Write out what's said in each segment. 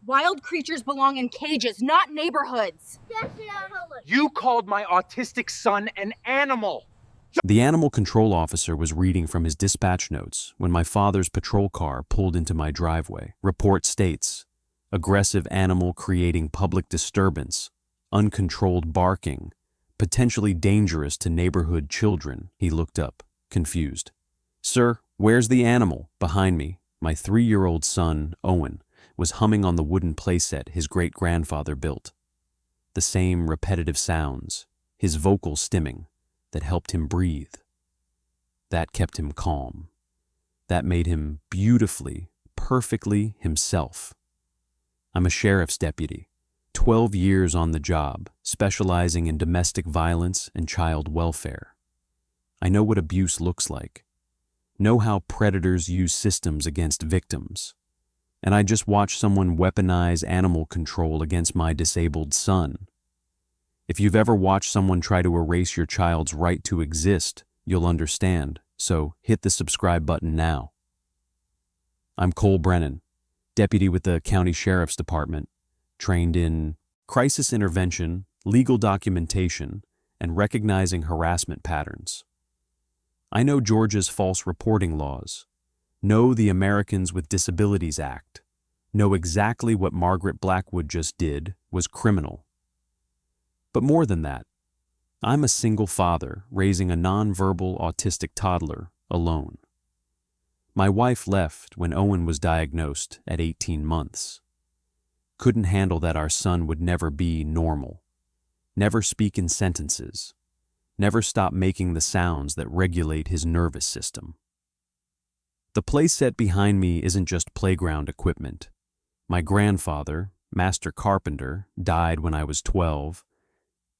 Wild creatures belong in cages, not neighborhoods. You called my autistic son an animal. The animal control officer was reading from his dispatch notes when my father's patrol car pulled into my driveway. Report states, aggressive animal creating public disturbance, uncontrolled barking, potentially dangerous to neighborhood children. He looked up, confused. Sir, where's the animal? Behind me, my 3-year-old son, Owen, was humming on the wooden playset his great-grandfather built. The same repetitive sounds, his vocal stimming, that helped him breathe. That kept him calm. That made him beautifully, perfectly himself. I'm a sheriff's deputy, 12 years on the job, specializing in domestic violence and child welfare. I know what abuse looks like, know how predators use systems against victims, and I just watched someone weaponize animal control against my disabled son. If you've ever watched someone try to erase your child's right to exist, you'll understand, so hit the subscribe button now. I'm Cole Brennan, deputy with the County Sheriff's Department, trained in crisis intervention, legal documentation, and recognizing harassment patterns. I know Georgia's false reporting laws, know the Americans with Disabilities Act, know exactly what Margaret Blackwood just did was criminal. But more than that, I'm a single father raising a nonverbal autistic toddler alone. My wife left when Owen was diagnosed at 18 months. Couldn't handle that our son would never be normal, never speak in sentences, never stop making the sounds that regulate his nervous system. The playset behind me isn't just playground equipment. My grandfather, master carpenter, died when I was 12,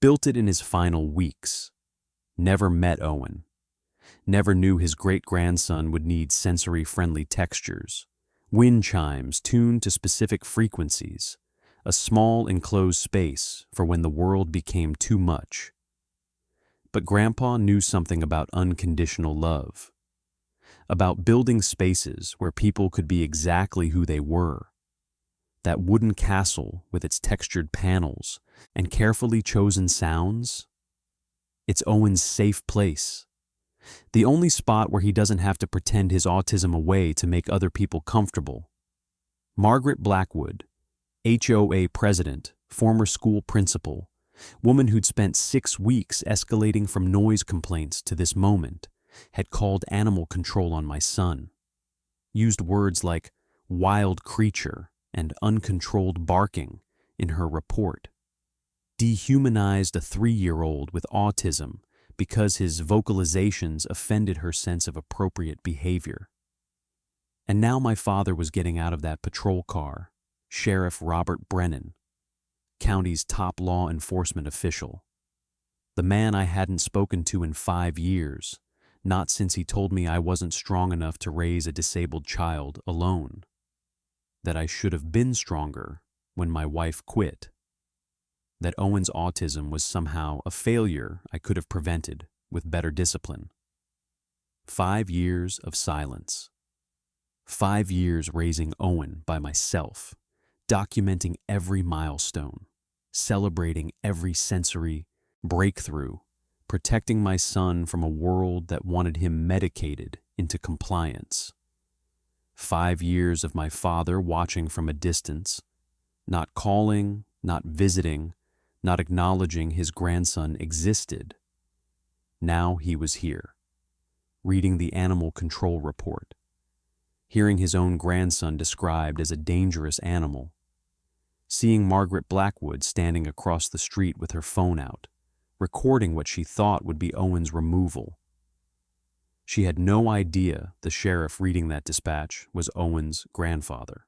built it in his final weeks, never met Owen, never knew his great-grandson would need sensory-friendly textures, wind chimes tuned to specific frequencies, a small enclosed space for when the world became too much. But Grandpa knew something about unconditional love, about building spaces where people could be exactly who they were. That wooden castle with its textured panels and carefully chosen sounds, it's Owen's safe place. The only spot where he doesn't have to pretend his autism away to make other people comfortable. Margaret Blackwood, HOA president, former school principal, woman who'd spent 6 weeks escalating from noise complaints to this moment, had called animal control on my son, used words like wild creature and uncontrolled barking in her report, dehumanized a 3-year-old with autism because his vocalizations offended her sense of appropriate behavior. And now my father was getting out of that patrol car, Sheriff Robert Brennan, county's top law enforcement official, the man I hadn't spoken to in 5 years, not since he told me I wasn't strong enough to raise a disabled child alone, that I should have been stronger when my wife quit, that Owen's autism was somehow a failure I could have prevented with better discipline. 5 years of silence. 5 years raising Owen by myself, documenting every milestone, celebrating every sensory breakthrough, protecting my son from a world that wanted him medicated into compliance. 5 years of my father watching from a distance, not calling, not visiting, not acknowledging his grandson existed. Now he was here, reading the animal control report, hearing his own grandson described as a dangerous animal, seeing Margaret Blackwood standing across the street with her phone out, recording what she thought would be Owen's removal. She had no idea the sheriff reading that dispatch was Owen's grandfather.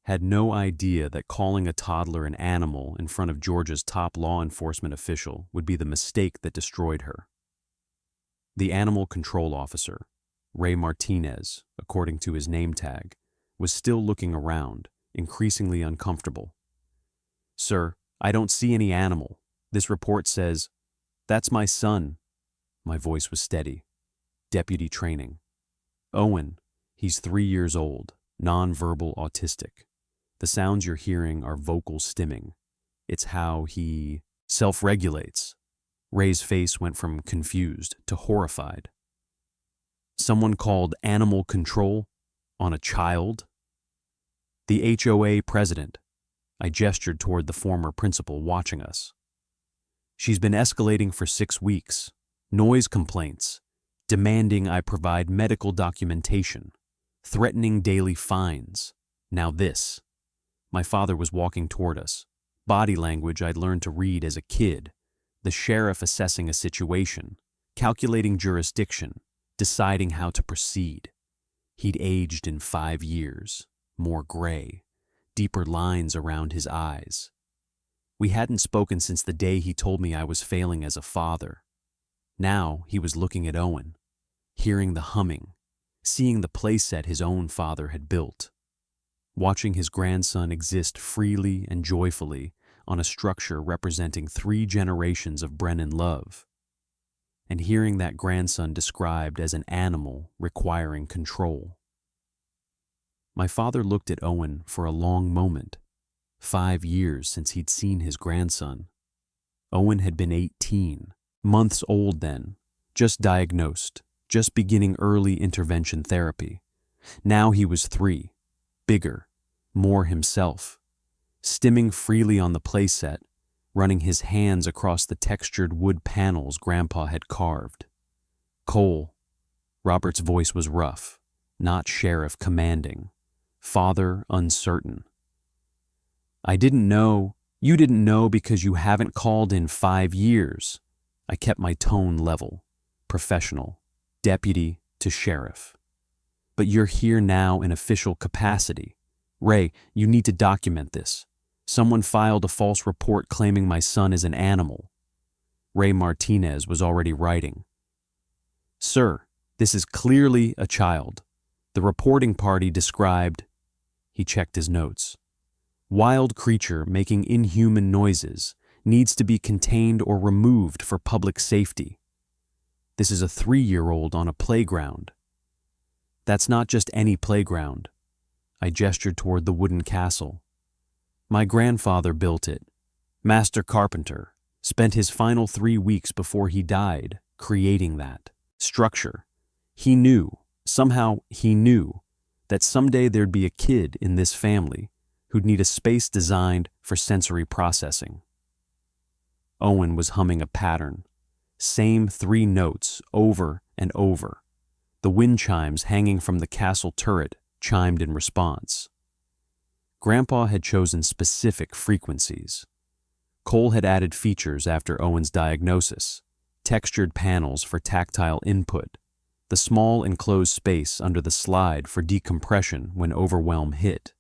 Had no idea that calling a toddler an animal in front of Georgia's top law enforcement official would be the mistake that destroyed her. The animal control officer, Ray Martinez, according to his name tag, was still looking around, increasingly uncomfortable. Sir, I don't see any animal. This report says, that's my son. My voice was steady. Deputy training. Owen, he's 3 years old, nonverbal autistic. The sounds you're hearing are vocal stimming. It's how he self-regulates. Ray's face went from confused to horrified. Someone called animal control on a child? The HOA president. I gestured toward the former principal watching us. She's been escalating for 6 weeks. Noise complaints, demanding I provide medical documentation, threatening daily fines. Now this. My father was walking toward us. Body language I'd learned to read as a kid. The sheriff assessing a situation, calculating jurisdiction, deciding how to proceed. He'd aged in 5 years, more gray, deeper lines around his eyes. We hadn't spoken since the day he told me I was failing as a father. Now he was looking at Owen, hearing the humming, seeing the playset his own father had built, watching his grandson exist freely and joyfully on a structure representing 3 generations of Brennan love, and hearing that grandson described as an animal requiring control. My father looked at Owen for a long moment. 5 years since he'd seen his grandson. Owen had been 18, months old then, just diagnosed, just beginning early intervention therapy. Now he was 3, bigger, more himself, stimming freely on the playset, running his hands across the textured wood panels Grandpa had carved. Cole. Robert's voice was rough, not sheriff commanding, father uncertain. I didn't know. You didn't know because you haven't called in 5 years. I kept my tone level, professional, deputy to sheriff. But you're here now in official capacity. Ray, you need to document this. Someone filed a false report claiming my son is an animal. Ray Martinez was already writing. Sir, this is clearly a child. The reporting party described. He checked his notes. Wild creature making inhuman noises needs to be contained or removed for public safety. This is a 3-year-old on a playground. That's not just any playground. I gestured toward the wooden castle. My grandfather built it. Master carpenter. Spent his final 3 weeks before he died creating that structure. He knew, somehow he knew, that someday there'd be a kid in this family who'd need a space designed for sensory processing. Owen was humming a pattern, same 3 notes over and over. The wind chimes hanging from the castle turret chimed in response. Grandpa had chosen specific frequencies. Cole had added features after Owen's diagnosis, textured panels for tactile input, the small enclosed space under the slide for decompression when overwhelm hit.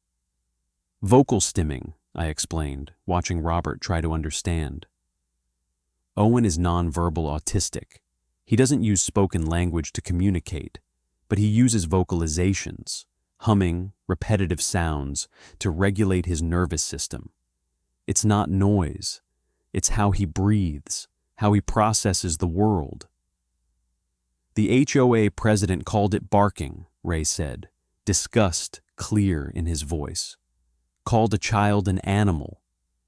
Vocal stimming, I explained, watching Robert try to understand. Owen is nonverbal autistic. He doesn't use spoken language to communicate, but he uses vocalizations, humming, repetitive sounds to regulate his nervous system. It's not noise. It's how he breathes, how he processes the world. The HOA president called it barking, Ray said, disgust clear in his voice. Called a child an animal.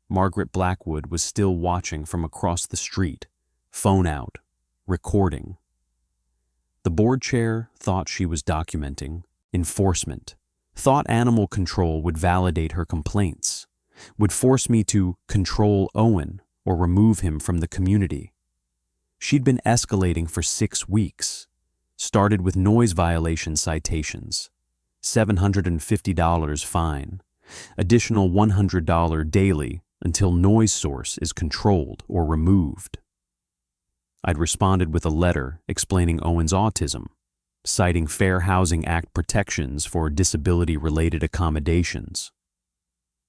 Margaret Blackwood was still watching from across the street, phone out, recording. The board chair thought she was documenting enforcement, thought animal control would validate her complaints, would force me to control Owen or remove him from the community. She'd been escalating for 6 weeks, started with noise violation citations, $750 fine, additional $100 daily until noise source is controlled or removed. I'd responded with a letter explaining Owen's autism, citing Fair Housing Act protections for disability-related accommodations.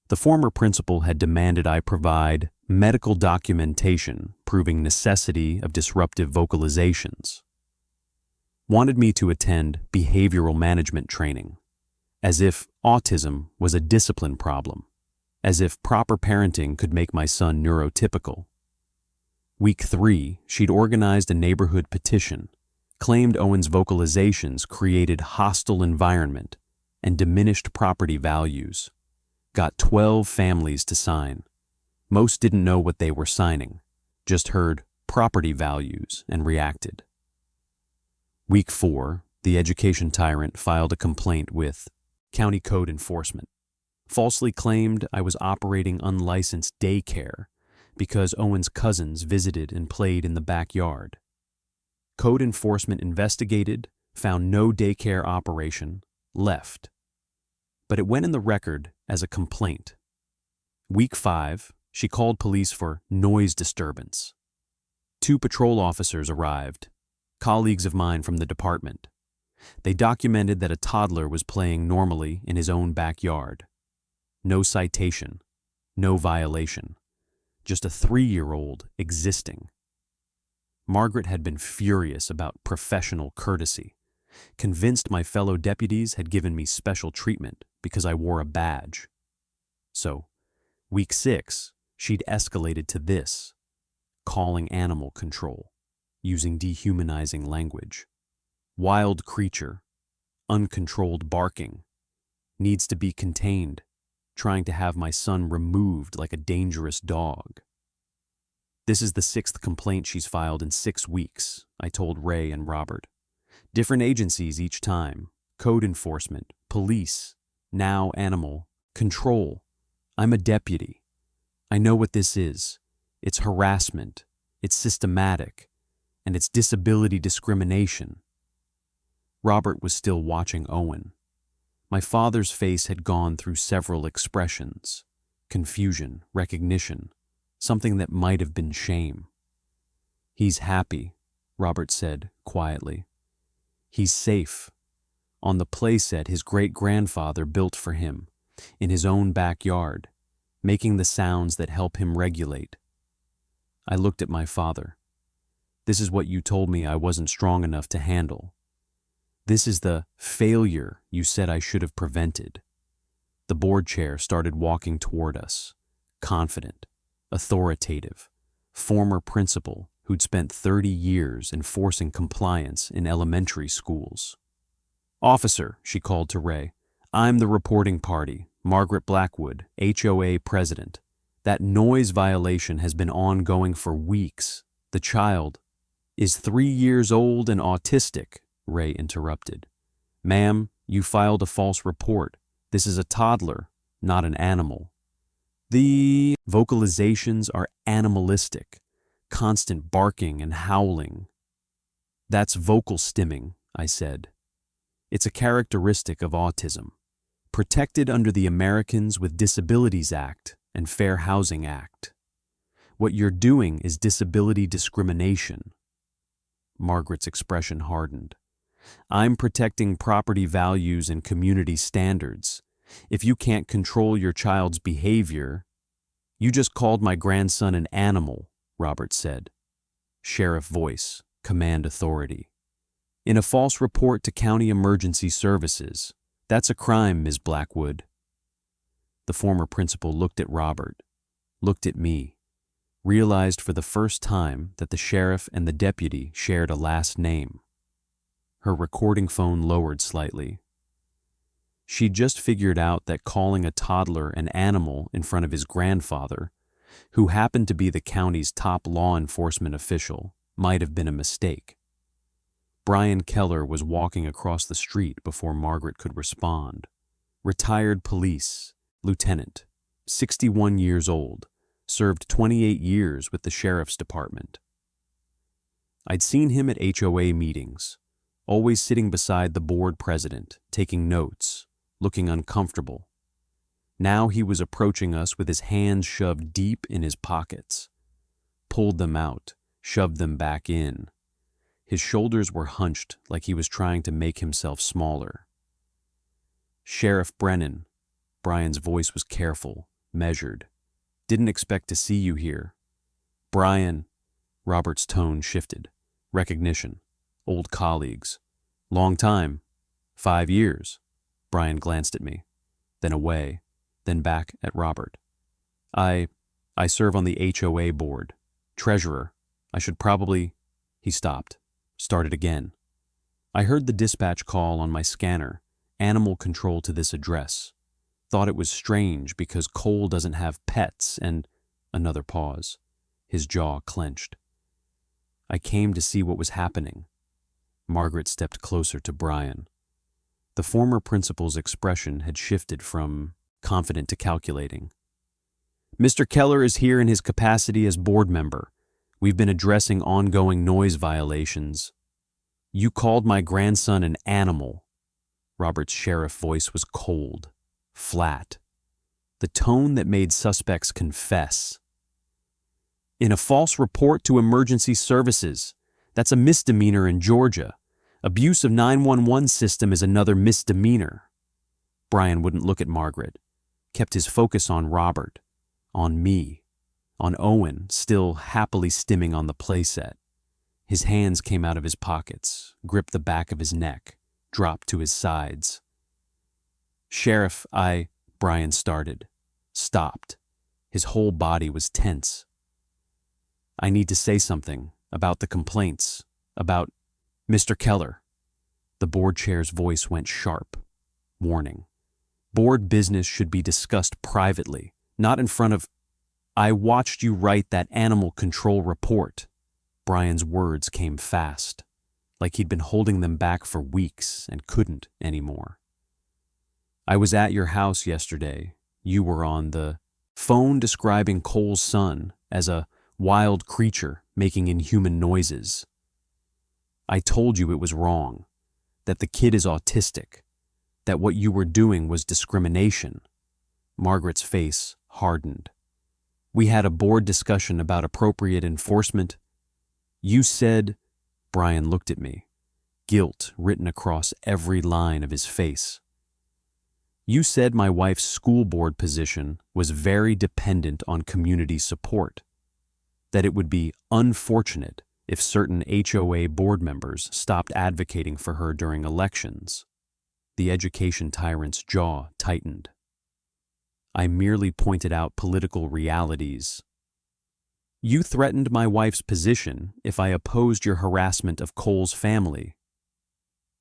The former principal had demanded I provide medical documentation proving necessity of disruptive vocalizations. Wanted me to attend behavioral management training, as if autism was a discipline problem, as if proper parenting could make my son neurotypical. Week 3, she'd organized a neighborhood petition, claimed Owen's vocalizations created hostile environment and diminished property values, Got 12 families to sign. Most didn't know what they were signing, just heard property values and reacted. Week 4, the education tyrant filed a complaint with County Code Enforcement. Falsely claimed I was operating unlicensed daycare because Owen's cousins visited and played in the backyard. Code Enforcement investigated, found no daycare operation, left. But it went in the record as a complaint. Week 5, she called police for noise disturbance. 2 patrol officers arrived, colleagues of mine from the department. They documented that a toddler was playing normally in his own backyard. No citation, no violation, just a 3-year-old existing. Margaret had been furious about professional courtesy, convinced my fellow deputies had given me special treatment because I wore a badge. So, week 6, she'd escalated to this, calling animal control, using dehumanizing language. Wild creature, uncontrolled barking, needs to be contained, trying to have my son removed like a dangerous dog. This is the 6th complaint she's filed in 6 weeks, I told Ray and Robert. Different agencies each time, code enforcement, police, now animal control. I'm a deputy. I know what this is. It's harassment, it's systematic, and it's disability discrimination. Robert was still watching Owen. My father's face had gone through several expressions: confusion, recognition, something that might have been shame. He's happy, Robert said quietly. He's safe. On the playset his great-grandfather built for him, in his own backyard, making the sounds that help him regulate. I looked at my father. This is what you told me I wasn't strong enough to handle. This is the failure you said I should have prevented. The board chair started walking toward us, confident, authoritative, former principal who'd spent 30 years enforcing compliance in elementary schools. Officer, she called to Ray, I'm the reporting party, Margaret Blackwood, HOA president. That noise violation has been ongoing for weeks. The child is 3 years old and autistic, Ray interrupted. Ma'am, you filed a false report. This is a toddler, not an animal. The vocalizations are animalistic, constant barking and howling. That's vocal stimming, I said. It's a characteristic of autism, protected under the Americans with Disabilities Act and Fair Housing Act. What you're doing is disability discrimination. Margaret's expression hardened. I'm protecting property values and community standards. If you can't control your child's behavior, you just called my grandson an animal, Robert said. Sheriff voice, command authority. In a false report to County Emergency Services, that's a crime, Ms. Blackwood. The former principal looked at Robert, looked at me, realized for the first time that the sheriff and the deputy shared a last name. Her recording phone lowered slightly. She'd just figured out that calling a toddler an animal in front of his grandfather, who happened to be the county's top law enforcement official, might have been a mistake. Brian Keller was walking across the street before Margaret could respond. Retired police, lieutenant, 61 years old, served 28 years with the sheriff's department. I'd seen him at HOA meetings, always sitting beside the board president, taking notes, looking uncomfortable. Now he was approaching us with his hands shoved deep in his pockets. Pulled them out, shoved them back in. His shoulders were hunched like he was trying to make himself smaller. Sheriff Brennan, Brian's voice was careful, measured. Didn't expect to see you here. Brian, Robert's tone shifted. Recognition. Old colleagues. Long time. 5 years. Brian glanced at me, then away, then back at Robert. I serve on the HOA board. Treasurer. I should probably... He stopped. Started again. I heard the dispatch call on my scanner. Animal control to this address. Thought it was strange because Cole doesn't have pets and another pause. His jaw clenched. I came to see what was happening. Margaret stepped closer to Brian. The former principal's expression had shifted from confident to calculating. Mr. Keller is here in his capacity as board member. We've been addressing ongoing noise violations. You called my grandson an animal. Robert's sheriff voice was cold, flat, the tone that made suspects confess. In a false report to emergency services, that's a misdemeanor in Georgia. Abuse of 911 system is another misdemeanor. Brian wouldn't look at Margaret, kept his focus on Robert, on me, on Owen, still happily stimming on the playset. His hands came out of his pockets, gripped the back of his neck, dropped to his sides. Sheriff, Brian started, stopped. His whole body was tense. I need to say something about the complaints, about Mr. Keller. The board chair's voice went sharp, warning. Board business should be discussed privately, not in front of... I watched you write that animal control report. Brian's words came fast, like he'd been holding them back for weeks and couldn't anymore. I was at your house yesterday. You were on the phone describing Cole's son as a wild creature making inhuman noises. I told you it was wrong, that the kid is autistic, that what you were doing was discrimination. Margaret's face hardened. We had a board discussion about appropriate enforcement. You said, Brian looked at me, guilt written across every line of his face. You said my wife's school board position was very dependent on community support, that it would be unfortunate if certain HOA board members stopped advocating for her during elections. The education tyrant's jaw tightened. I merely pointed out political realities. You threatened my wife's position if I opposed your harassment of Cole's family.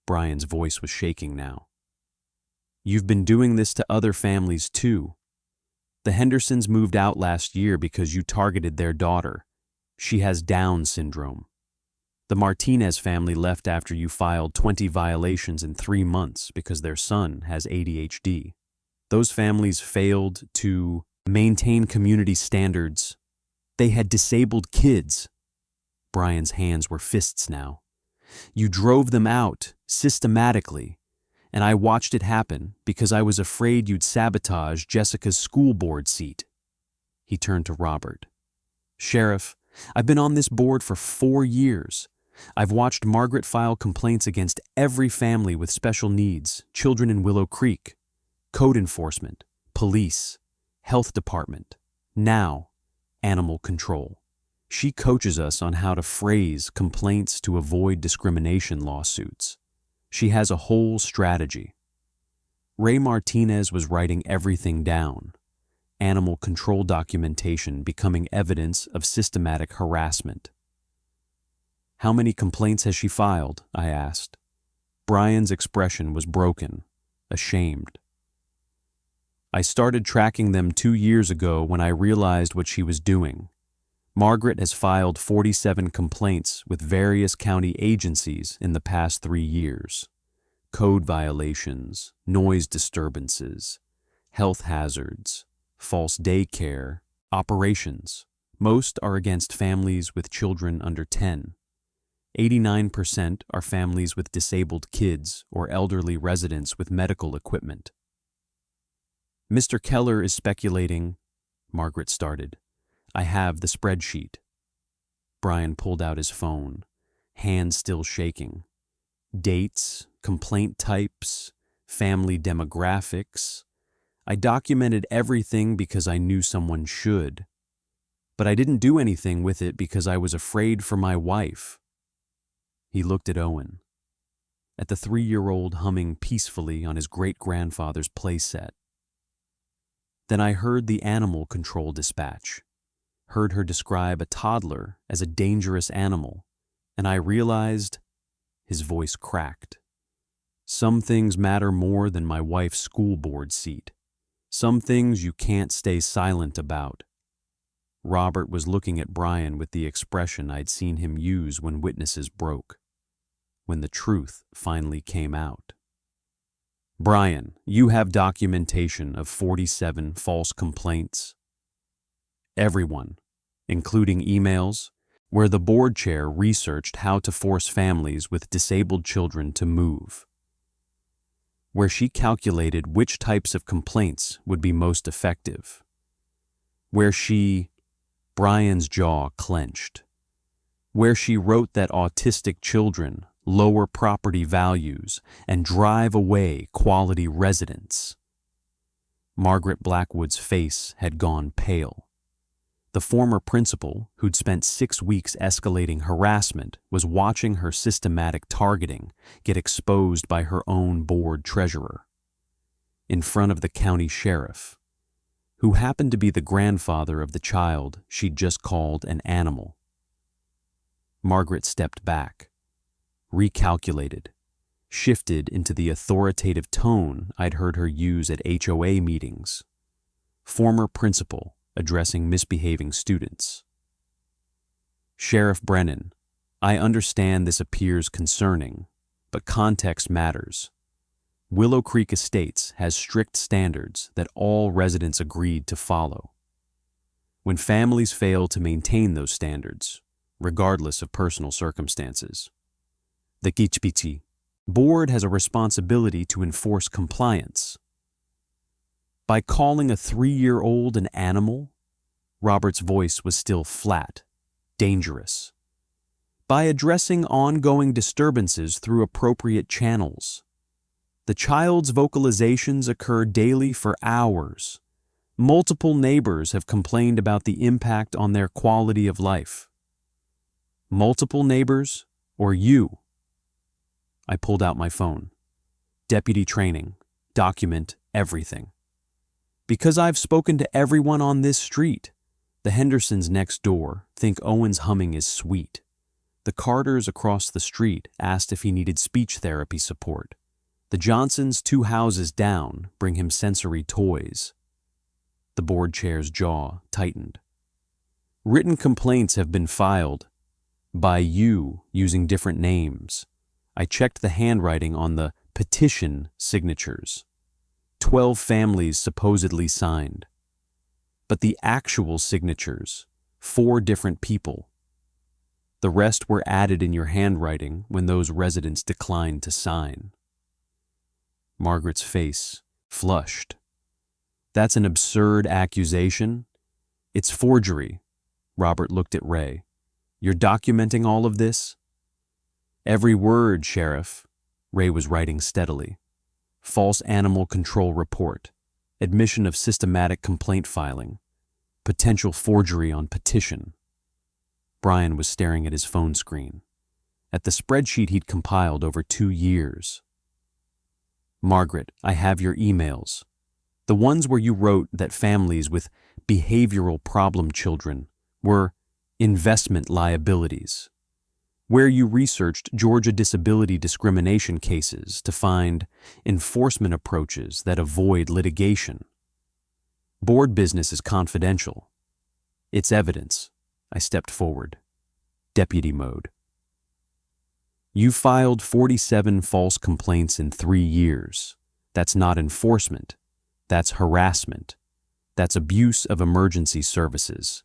Brian's voice was shaking now. You've been doing this to other families too. The Hendersons moved out last year because you targeted their daughter. She has Down syndrome. The Martinez family left after you filed 20 violations in 3 months because their son has ADHD. Those families failed to maintain community standards. They had disabled kids. Brian's hands were fists now. You drove them out systematically, and I watched it happen because I was afraid you'd sabotage Jessica's school board seat. He turned to Robert. Sheriff, I've been on this board for 4 years. I've watched Margaret file complaints against every family with special needs, children in Willow Creek, code enforcement, police, health department, now, animal control. She coaches us on how to phrase complaints to avoid discrimination lawsuits. She has a whole strategy. Ray Martinez was writing everything down. Animal control documentation becoming evidence of systematic harassment. How many complaints has she filed? I asked. Brian's expression was broken, ashamed. I started tracking them 2 years ago when I realized what she was doing. Margaret has filed 47 complaints with various county agencies in the past 3 years. Code violations, noise disturbances, health hazards, false daycare, operations. Most are against families with children under 10. 89% are families with disabled kids or elderly residents with medical equipment. Mr. Keller is speculating, Margaret started. I have the spreadsheet. Brian pulled out his phone, hands still shaking. Dates, complaint types, family demographics. I documented everything because I knew someone should. But I didn't do anything with it because I was afraid for my wife. He looked at Owen, at the 3-year-old humming peacefully on his great-grandfather's playset. Then I heard the animal control dispatch, heard her describe a toddler as a dangerous animal, and I realized, his voice cracked, some things matter more than my wife's school board seat. Some things you can't stay silent about. Robert was looking at Brian with the expression I'd seen him use when witnesses broke, when the truth finally came out. Brian, you have documentation of 47 false complaints. Everyone, including emails, where the board chair researched how to force families with disabled children to move, where she calculated which types of complaints would be most effective, where Brian's jaw clenched, where she wrote that autistic children lower property values and drive away quality residents. Margaret Blackwood's face had gone pale. The former principal, who'd spent 6 weeks escalating harassment, was watching her systematic targeting get exposed by her own board treasurer, in front of the county sheriff, who happened to be the grandfather of the child she'd just called an animal. Margaret stepped back, recalculated, shifted into the authoritative tone I'd heard her use at HOA meetings. Former principal addressing misbehaving students. Sheriff Brennan, I understand this appears concerning, but context matters. Willow Creek Estates has strict standards that all residents agreed to follow. When families fail to maintain those standards, regardless of personal circumstances, the Kichpiti board has a responsibility to enforce compliance. By calling a 3-year-old an animal, Robert's voice was still flat, dangerous. By addressing ongoing disturbances through appropriate channels. The child's vocalizations occur daily for hours. Multiple neighbors have complained about the impact on their quality of life. Multiple neighbors or you? I pulled out my phone. Deputy training. Document everything. Because I've spoken to everyone on this street. The Hendersons next door think Owen's humming is sweet. The Carters across the street asked if he needed speech therapy support. The Johnsons 2 houses down bring him sensory toys. The board chair's jaw tightened. Written complaints have been filed by you using different names. I checked the handwriting on the petition signatures. 12 families supposedly signed. But the actual signatures, 4 different people. The rest were added in your handwriting when those residents declined to sign. Margaret's face flushed. That's an absurd accusation. It's forgery. Robert looked at Ray. You're documenting all of this? Every word, Sheriff. Ray was writing steadily. False animal control report. Admission of systematic complaint filing. Potential forgery on petition. Brian was staring at his phone screen, at the spreadsheet he'd compiled over 2 years. Margaret, I have your emails. The ones where you wrote that families with behavioral problem children were investment liabilities, where you researched Georgia disability discrimination cases to find enforcement approaches that avoid litigation. Board business is confidential. It's evidence. I stepped forward. Deputy mode. You filed 47 false complaints in 3 years. That's not enforcement. That's harassment. That's abuse of emergency services.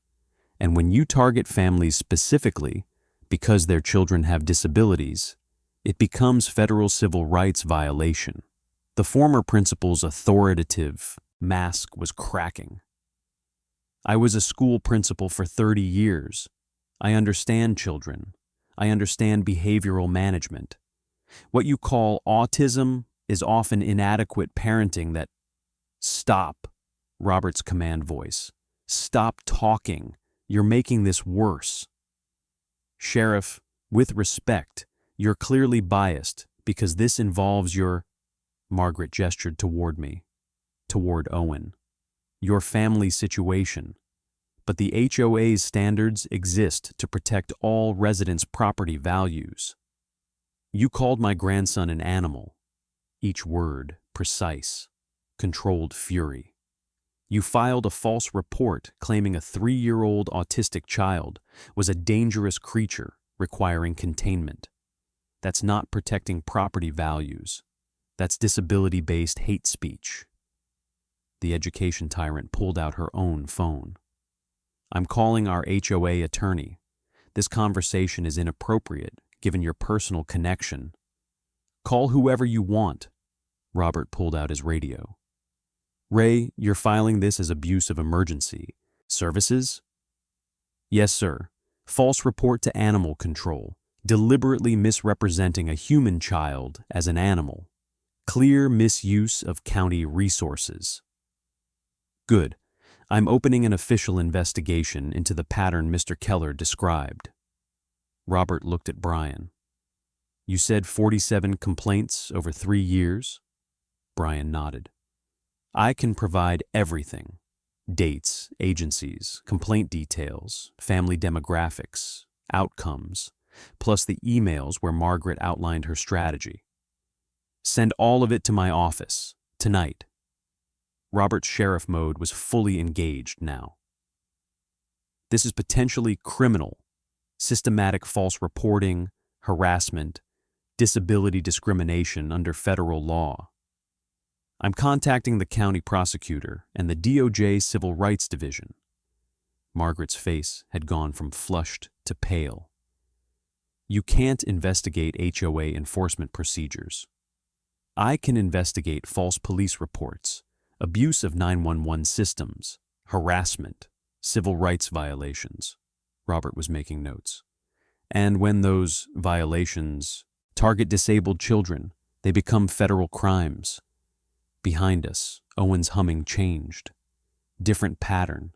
And when you target families specifically, because their children have disabilities, it becomes federal civil rights violation. The former principal's authoritative mask was cracking. I was a school principal for 30 years. I understand children. I understand behavioral management. What you call autism is often inadequate parenting that... Stop, Robert's command voice. Stop talking. You're making this worse. Sheriff, with respect, you're clearly biased because this involves your... Margaret gestured toward me, toward Owen. Your family situation. But the HOA's standards exist to protect all residents' property values. You called my grandson an animal. Each word precise, controlled fury. You filed a false report claiming a 3-year-old autistic child was a dangerous creature requiring containment. That's not protecting property values. That's disability-based hate speech. The education tyrant pulled out her own phone. I'm calling our HOA attorney. This conversation is inappropriate given your personal connection. Call whoever you want. Robert pulled out his radio. Ray, you're filing this as abuse of emergency services? Yes, sir. False report to animal control, deliberately misrepresenting a human child as an animal. Clear misuse of county resources. Good. I'm opening an official investigation into the pattern Mr. Keller described. Robert looked at Brian. You said 47 complaints over 3 years? Brian nodded. I can provide everything. Dates, agencies, complaint details, family demographics, outcomes, plus the emails where Margaret outlined her strategy. Send all of it to my office, tonight. Robert's sheriff mode was fully engaged now. This is potentially criminal. Systematic false reporting, harassment, disability discrimination under federal law. I'm contacting the county prosecutor and the DOJ Civil Rights Division. Margaret's face had gone from flushed to pale. You can't investigate HOA enforcement procedures. I can investigate false police reports, abuse of 911 systems, harassment, civil rights violations. Robert was making notes. And when those violations target disabled children, they become federal crimes. Behind us, Owen's humming changed. Different pattern.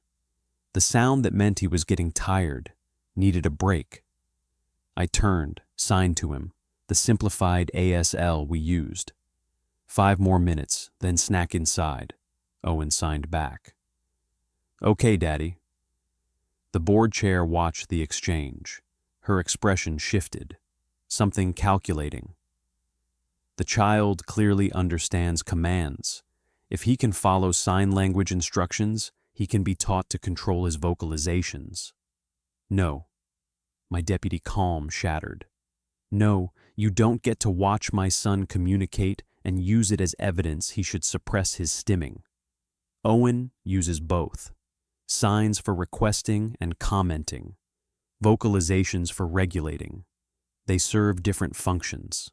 The sound that meant he was getting tired, needed a break. I turned, signed to him, the simplified ASL we used. 5 more minutes, then snack inside. Owen signed back. Okay, Daddy. The board chair watched the exchange. Her expression shifted. Something calculating. The child clearly understands commands. If he can follow sign language instructions, he can be taught to control his vocalizations. No. My deputy calm shattered. No, you don't get to watch my son communicate and use it as evidence he should suppress his stimming. Owen uses both. Signs for requesting and commenting. Vocalizations for regulating. They serve different functions.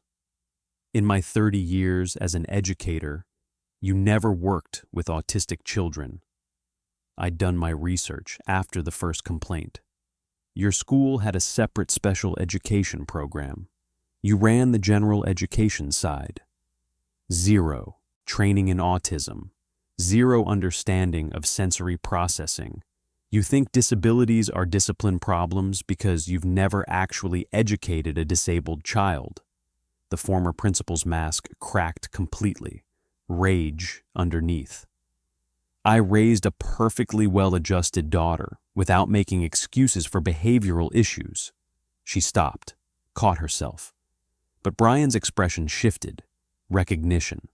In my 30 years as an educator, you never worked with autistic children. I'd done my research after the first complaint. Your school had a separate special education program. You ran the general education side. 0 training in autism. 0 understanding of sensory processing. You think disabilities are discipline problems because you've never actually educated a disabled child. The former principal's mask cracked completely, rage underneath. I raised a perfectly well-adjusted daughter without making excuses for behavioral issues. She stopped, caught herself. But Brian's expression shifted, recognition.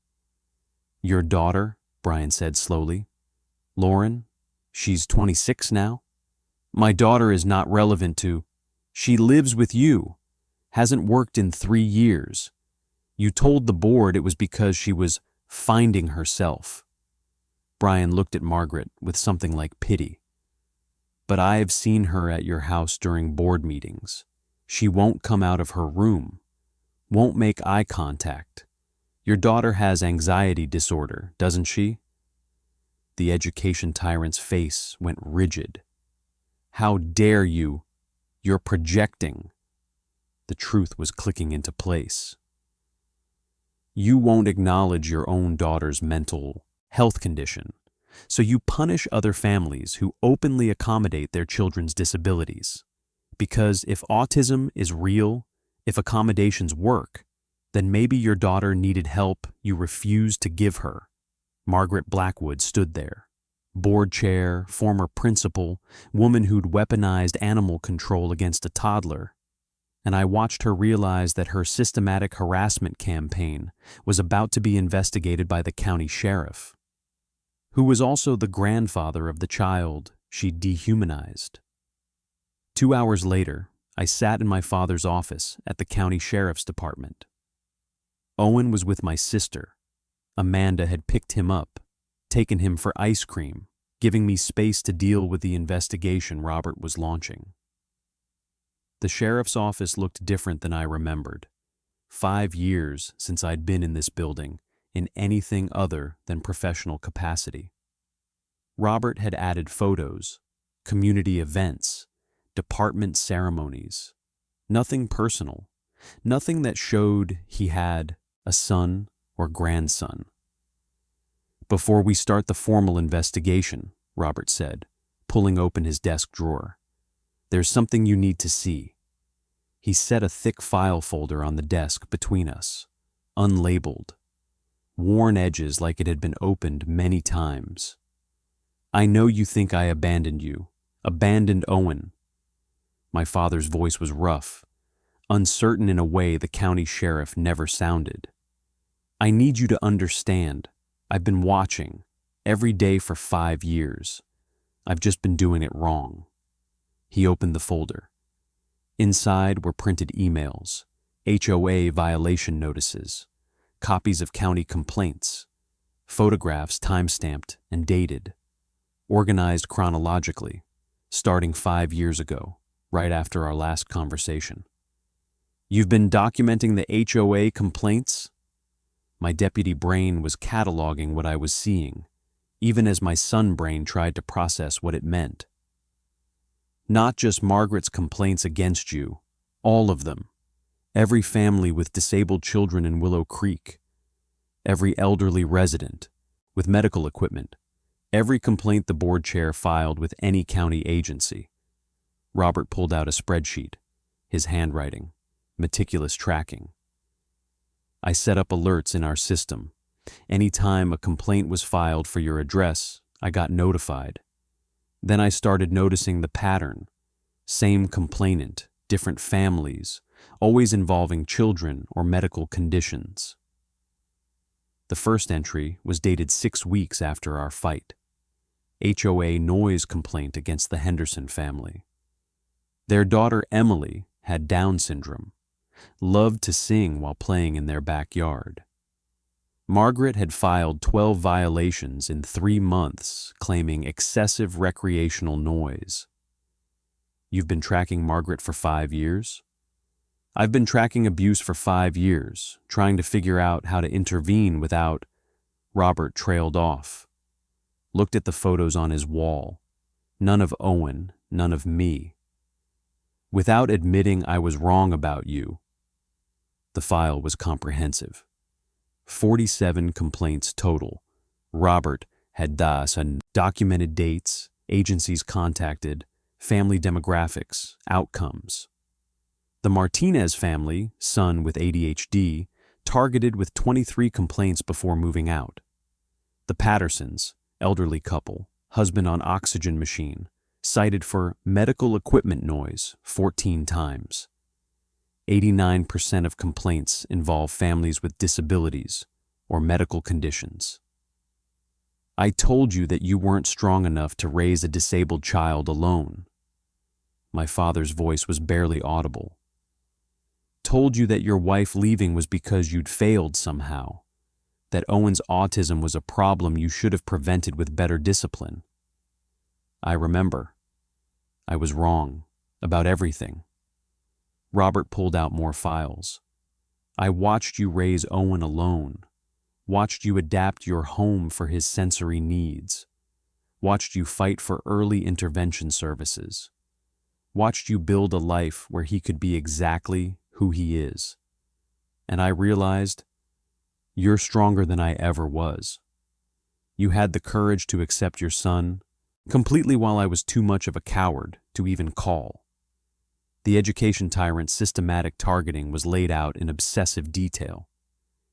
Your daughter, Brian said slowly. Lauren, she's 26 now. My daughter is not relevant to. She lives with you. Hasn't worked in 3 years. You told the board it was because she was finding herself. Brian looked at Margaret with something like pity. But I have seen her at your house during board meetings. She won't come out of her room. Won't make eye contact. Your daughter has anxiety disorder, doesn't she? The education tyrant's face went rigid. How dare you? You're projecting. The truth was clicking into place. You won't acknowledge your own daughter's mental health condition, so you punish other families who openly accommodate their children's disabilities. Because if autism is real, if accommodations work, then maybe your daughter needed help you refused to give her. Margaret Blackwood stood there. Board chair, former principal, woman who'd weaponized animal control against a toddler. And I watched her realize that her systematic harassment campaign was about to be investigated by the county sheriff. who was also the grandfather of the child she dehumanized. 2 hours later, I sat in my father's office at the county sheriff's department. Owen was with my sister. Amanda had picked him up, taken him for ice cream, giving me space to deal with the investigation Robert was launching. The sheriff's office looked different than I remembered. 5 years since I'd been in this building in anything other than professional capacity. Robert had added photos, community events, department ceremonies. Nothing personal, nothing that showed he had a son or grandson. "Before we start the formal investigation," Robert said, pulling open his desk drawer, "there's something you need to see." He set a thick file folder on the desk between us, unlabeled, worn edges like it had been opened many times. "I know you think I abandoned you, abandoned Owen." My father's voice was rough, uncertain in a way the county sheriff never sounded. "I need you to understand. I've been watching, every day for 5 years. I've just been doing it wrong." He opened the folder. Inside were printed emails, HOA violation notices, copies of county complaints, photographs time-stamped and dated, organized chronologically, starting 5 years ago, right after our last conversation. "You've been documenting the HOA complaints?" My deputy brain was cataloging what I was seeing, even as my son brain tried to process what it meant. "Not just Margaret's complaints against you, all of them. Every family with disabled children in Willow Creek. Every elderly resident with medical equipment. Every complaint the board chair filed with any county agency." Robert pulled out a spreadsheet, his handwriting, meticulous tracking. "I set up alerts in our system. Anytime a complaint was filed for your address, I got notified. Then I started noticing the pattern. Same complainant, different families, always involving children or medical conditions." The first entry was dated 6 weeks after our fight. HOA noise complaint against the Henderson family. Their daughter Emily had Down syndrome, loved to sing while playing in their backyard. Margaret had filed 12 violations in 3 months, claiming excessive recreational noise. "You've been tracking Margaret for 5 years?" "I've been tracking abuse for 5 years, trying to figure out how to intervene without—" Robert trailed off, looked at the photos on his wall. None of Owen, none of me. "Without admitting I was wrong about you." The file was comprehensive. 47 complaints total. Robert had documented dates, agencies contacted, family demographics, outcomes. The Martinez family, son with ADHD, targeted with 23 complaints before moving out. The Pattersons, elderly couple, husband on oxygen machine, cited for medical equipment noise 14 times. 89% of complaints involve families with disabilities or medical conditions. "I told you that you weren't strong enough to raise a disabled child alone." My father's voice was barely audible. "Told you that your wife leaving was because you'd failed somehow, that Owen's autism was a problem you should have prevented with better discipline." I remember. I was wrong about everything. Robert pulled out more files. "I watched you raise Owen alone, watched you adapt your home for his sensory needs, watched you fight for early intervention services, watched you build a life where he could be exactly who he is. And I realized, you're stronger than I ever was. You had the courage to accept your son completely while I was too much of a coward to even call." The education tyrant's systematic targeting was laid out in obsessive detail.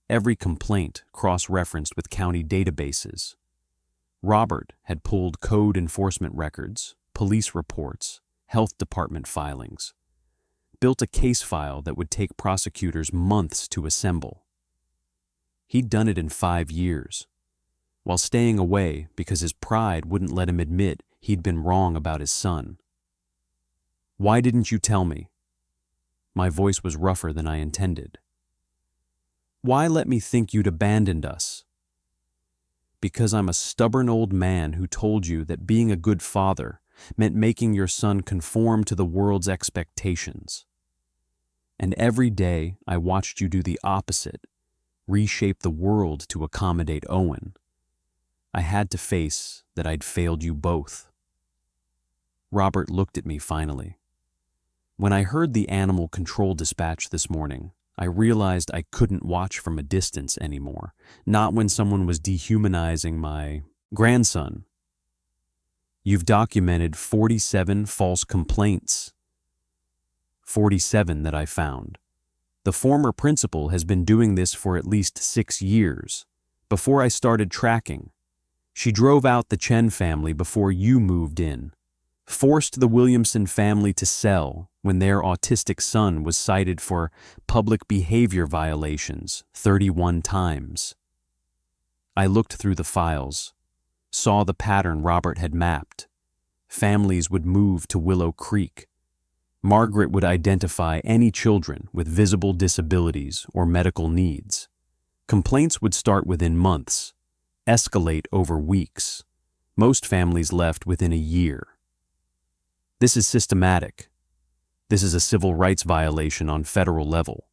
Every complaint cross-referenced with county databases. Robert had pulled code enforcement records, police reports, health department filings, built a case file that would take prosecutors months to assemble. He'd done it in 5 years. while staying away because his pride wouldn't let him admit he'd been wrong about his son. "Why didn't you tell me?" My voice was rougher than I intended. "Why let me think you'd abandoned us?" "Because I'm a stubborn old man who told you that being a good father meant making your son conform to the world's expectations. And every day I watched you do the opposite, reshape the world to accommodate Owen. I had to face that I'd failed you both." Robert looked at me finally. When I heard the animal control dispatch this morning, I realized I couldn't watch from a distance anymore, not when someone was dehumanizing my grandson. "You've documented 47 false complaints." 47 that I found. The former principal has been doing this for at least 6 years. Before I started tracking, she drove out the Chen family before you moved in, forced the Williamson family to sell when their autistic son was cited for public behavior violations 31 times. I looked through the files, saw the pattern Robert had mapped. Families would move to Willow Creek. Margaret would identify any children with visible disabilities or medical needs. Complaints would start within months, escalate over weeks. Most families left within a year. This is systematic. This is a civil rights violation on federal level.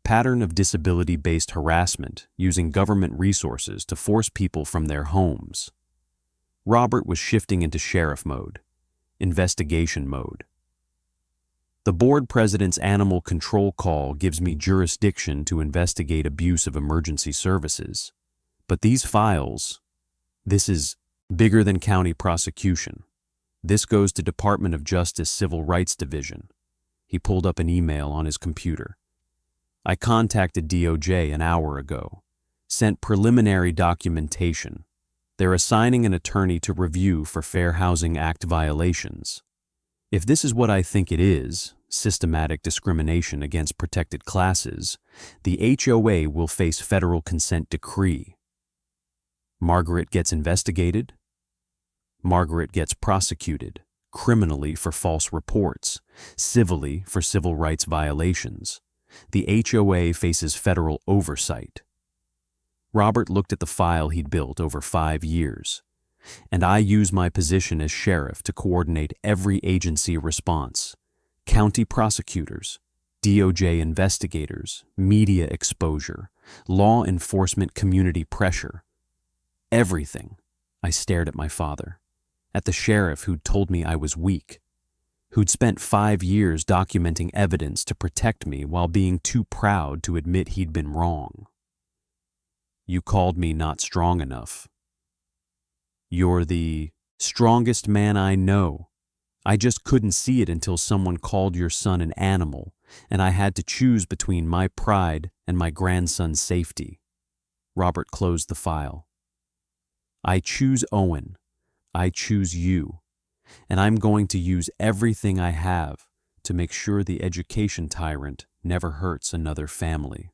Pattern of disability-based harassment using government resources to force people from their homes. Robert was shifting into sheriff mode, investigation mode. The board president's animal control call gives me jurisdiction to investigate abuse of emergency services. But these files, this is bigger than county prosecution. This goes to Department of Justice Civil Rights Division. He pulled up an email on his computer. I contacted DOJ an hour ago, sent preliminary documentation. They're assigning an attorney to review for Fair Housing Act violations. If this is what I think it is, systematic discrimination against protected classes, the HOA will face federal consent decree. Margaret gets investigated. Margaret gets prosecuted, criminally for false reports, civilly for civil rights violations. The HOA faces federal oversight. Robert looked at the file he'd built over 5 years, and I use my position as sheriff to coordinate every agency response: county prosecutors, DOJ investigators, media exposure, law enforcement community pressure. Everything. I stared at my father, at the sheriff who'd told me I was weak, who'd spent 5 years documenting evidence to protect me while being too proud to admit he'd been wrong. "You called me not strong enough." "You're the strongest man I know. I just couldn't see it until someone called your son an animal, and I had to choose between my pride and my grandson's safety." Robert closed the file. "I choose Owen. I choose you. And I'm going to use everything I have to make sure the education tyrant never hurts another family."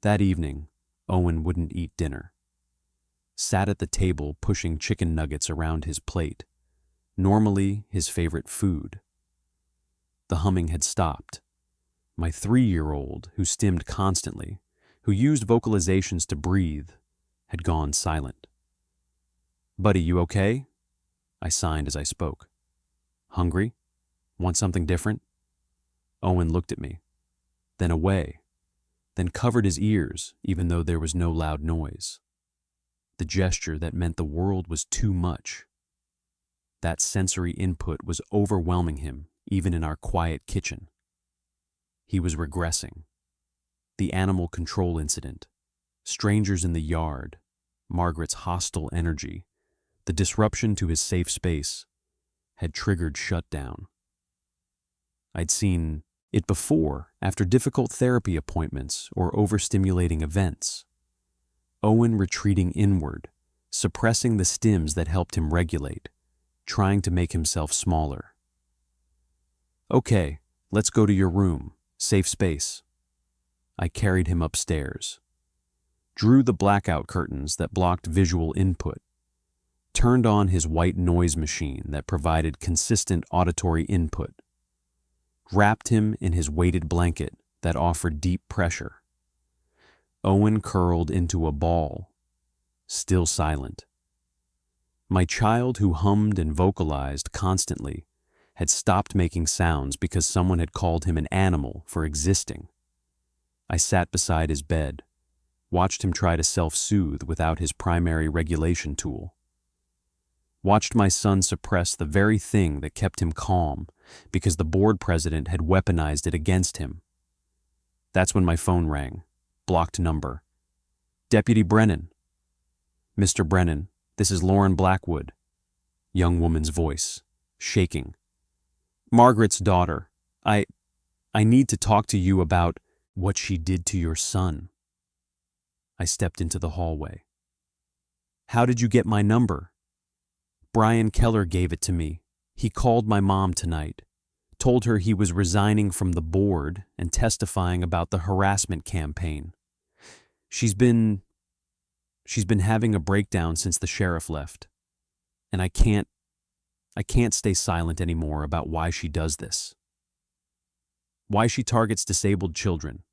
That evening, Owen wouldn't eat dinner. Sat at the table pushing chicken nuggets around his plate, normally his favorite food. The humming had stopped. My 3-year-old, who stimmed constantly, who used vocalizations to breathe, had gone silent. "Buddy, you okay?" I signed as I spoke. "Hungry? Want something different?" Owen looked at me, then away, then covered his ears even though there was no loud noise. The gesture that meant the world was too much. That sensory input was overwhelming him even in our quiet kitchen. He was regressing. The animal control incident, strangers in the yard, Margaret's hostile energy, the disruption to his safe space had triggered shutdown. I'd seen it before after difficult therapy appointments or overstimulating events. Owen retreating inward, suppressing the stims that helped him regulate, trying to make himself smaller. "Okay, let's go to your room, safe space." I carried him upstairs. drew the blackout curtains that blocked visual input, turned on his white noise machine that provided consistent auditory input, wrapped him in his weighted blanket that offered deep pressure. Owen curled into a ball, still silent. My child, who hummed and vocalized constantly, had stopped making sounds because someone had called him an animal for existing. I sat beside his bed, watched him try to self-soothe without his primary regulation tool. Watched my son suppress the very thing that kept him calm because the board president had weaponized it against him. That's when my phone rang. Blocked number. Deputy Brennan. Mr. Brennan, this is Lauren Blackwood. Young woman's voice, shaking. Margaret's daughter. I need to talk to you about what she did to your son. I stepped into the hallway. How did you get my number? Brian Keller gave it to me. He called my mom tonight, told her he was resigning from the board and testifying about the harassment campaign. She's been having a breakdown since the sheriff left, and I can't stay silent anymore about why she does this. Why she targets disabled children.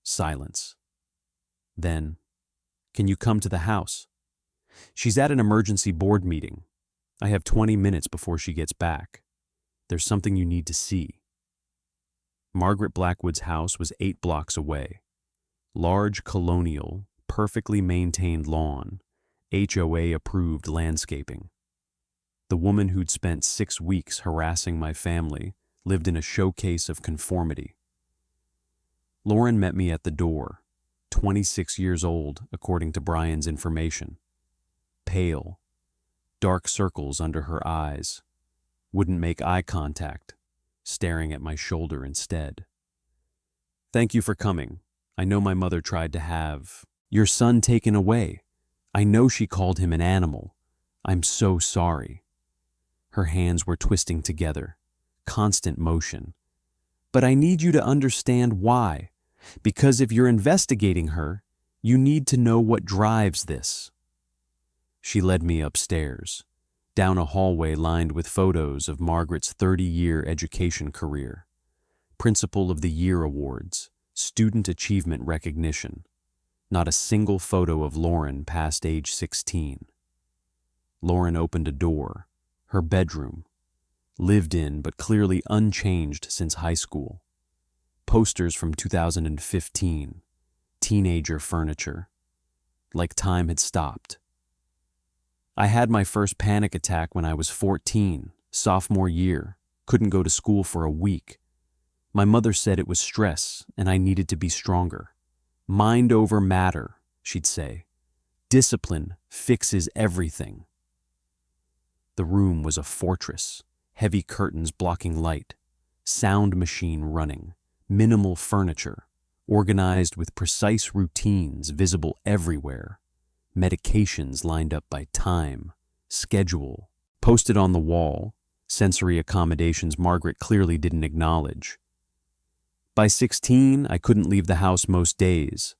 Silence. Then, can you come to the house? She's at an emergency board meeting. I have 20 minutes before she gets back. There's something you need to see. Margaret Blackwood's house was 8 blocks away. Large colonial, perfectly maintained lawn, HOA-approved landscaping. The woman who'd spent 6 weeks harassing my family lived in a showcase of conformity. Lauren met me at the door, 26 years old, according to Brian's information. Pale, dark circles under her eyes, wouldn't make eye contact, staring at my shoulder instead. Thank you for coming. I know my mother tried to have your son taken away. I know she called him an animal. I'm so sorry. Her hands were twisting together, constant motion. But I need you to understand why. Because if you're investigating her, you need to know what drives this. She led me upstairs, down a hallway lined with photos of Margaret's 30-year education career, Principal of the Year awards, student achievement recognition. Not a single photo of Lauren past age 16. Lauren opened a door, her bedroom, lived in but clearly unchanged since high school. Posters from 2015, teenager furniture, like time had stopped. I had my first panic attack when I was 14, sophomore year, couldn't go to school for a week. My mother said it was stress and I needed to be stronger. Mind over matter, she'd say. Discipline fixes everything. The room was a fortress, heavy curtains blocking light, sound machine running, minimal furniture, organized with precise routines visible everywhere, medications lined up by time, schedule, posted on the wall, sensory accommodations Margaret clearly didn't acknowledge. By 16, I couldn't leave the house most days.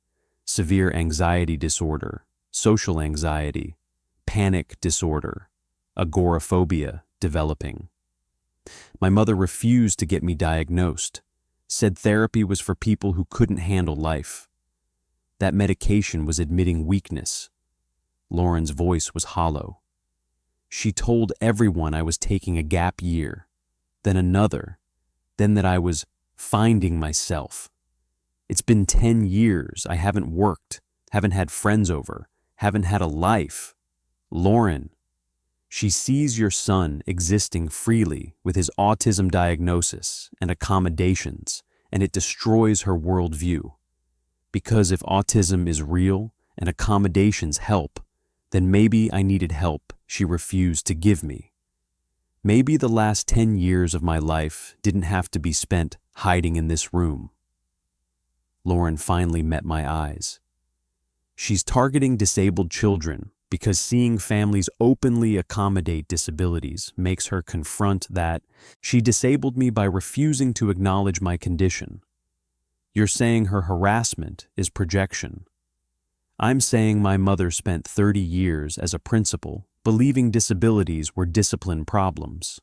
Severe anxiety disorder, social anxiety, panic disorder, agoraphobia developing. My mother refused to get me diagnosed, said therapy was for people who couldn't handle life. That medication was admitting weakness. Lauren's voice was hollow. She told everyone I was taking a gap year, then another, then that I was finding myself. It's been 10 years. I haven't worked, haven't had friends over, haven't had a life. Lauren, she sees your son existing freely with his autism diagnosis and accommodations, and it destroys her worldview. Because if autism is real and accommodations help, then maybe I needed help she refused to give me. Maybe the last 10 years of my life didn't have to be spent hiding in this room. Lauren finally met my eyes. She's targeting disabled children because seeing families openly accommodate disabilities makes her confront that she disabled me by refusing to acknowledge my condition. You're saying her harassment is projection. I'm saying my mother spent 30 years as a principal believing disabilities were discipline problems.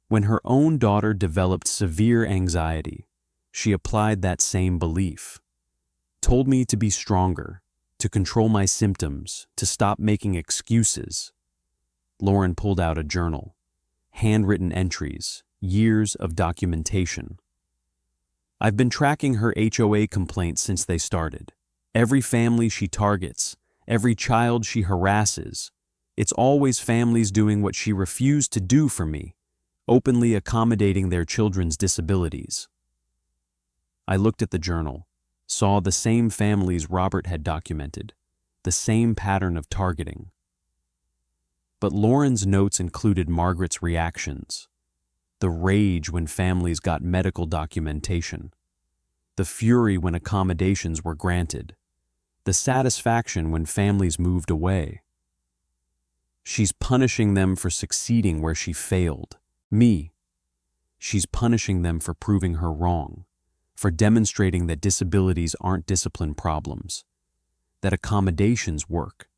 When her own daughter developed severe anxiety, she applied that same belief, told me to be stronger, to control my symptoms, to stop making excuses. Lauren pulled out a journal, handwritten entries, years of documentation. I've been tracking her HOA complaints since they started. Every family she targets, every child she harasses, it's always families doing what she refused to do for me, openly accommodating their children's disabilities. I looked at the journal, saw the same families Robert had documented, the same pattern of targeting. But Lauren's notes included Margaret's reactions, the rage when families got medical documentation, the fury when accommodations were granted, the satisfaction when families moved away. She's punishing them for succeeding where she failed. Me. She's punishing them for proving her wrong, for demonstrating that disabilities aren't discipline problems, that accommodations work,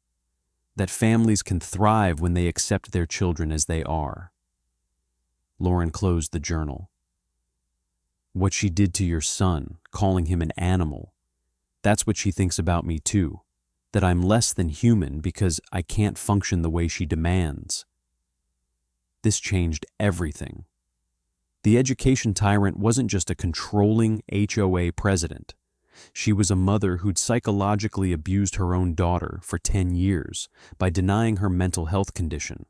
that families can thrive when they accept their children as they are. Lauren closed the journal. What she did to your son, calling him an animal, that's what she thinks about me too, that I'm less than human because I can't function the way she demands. This changed everything. The education tyrant wasn't just a controlling HOA president. She was a mother who'd psychologically abused her own daughter for 10 years by denying her mental health condition,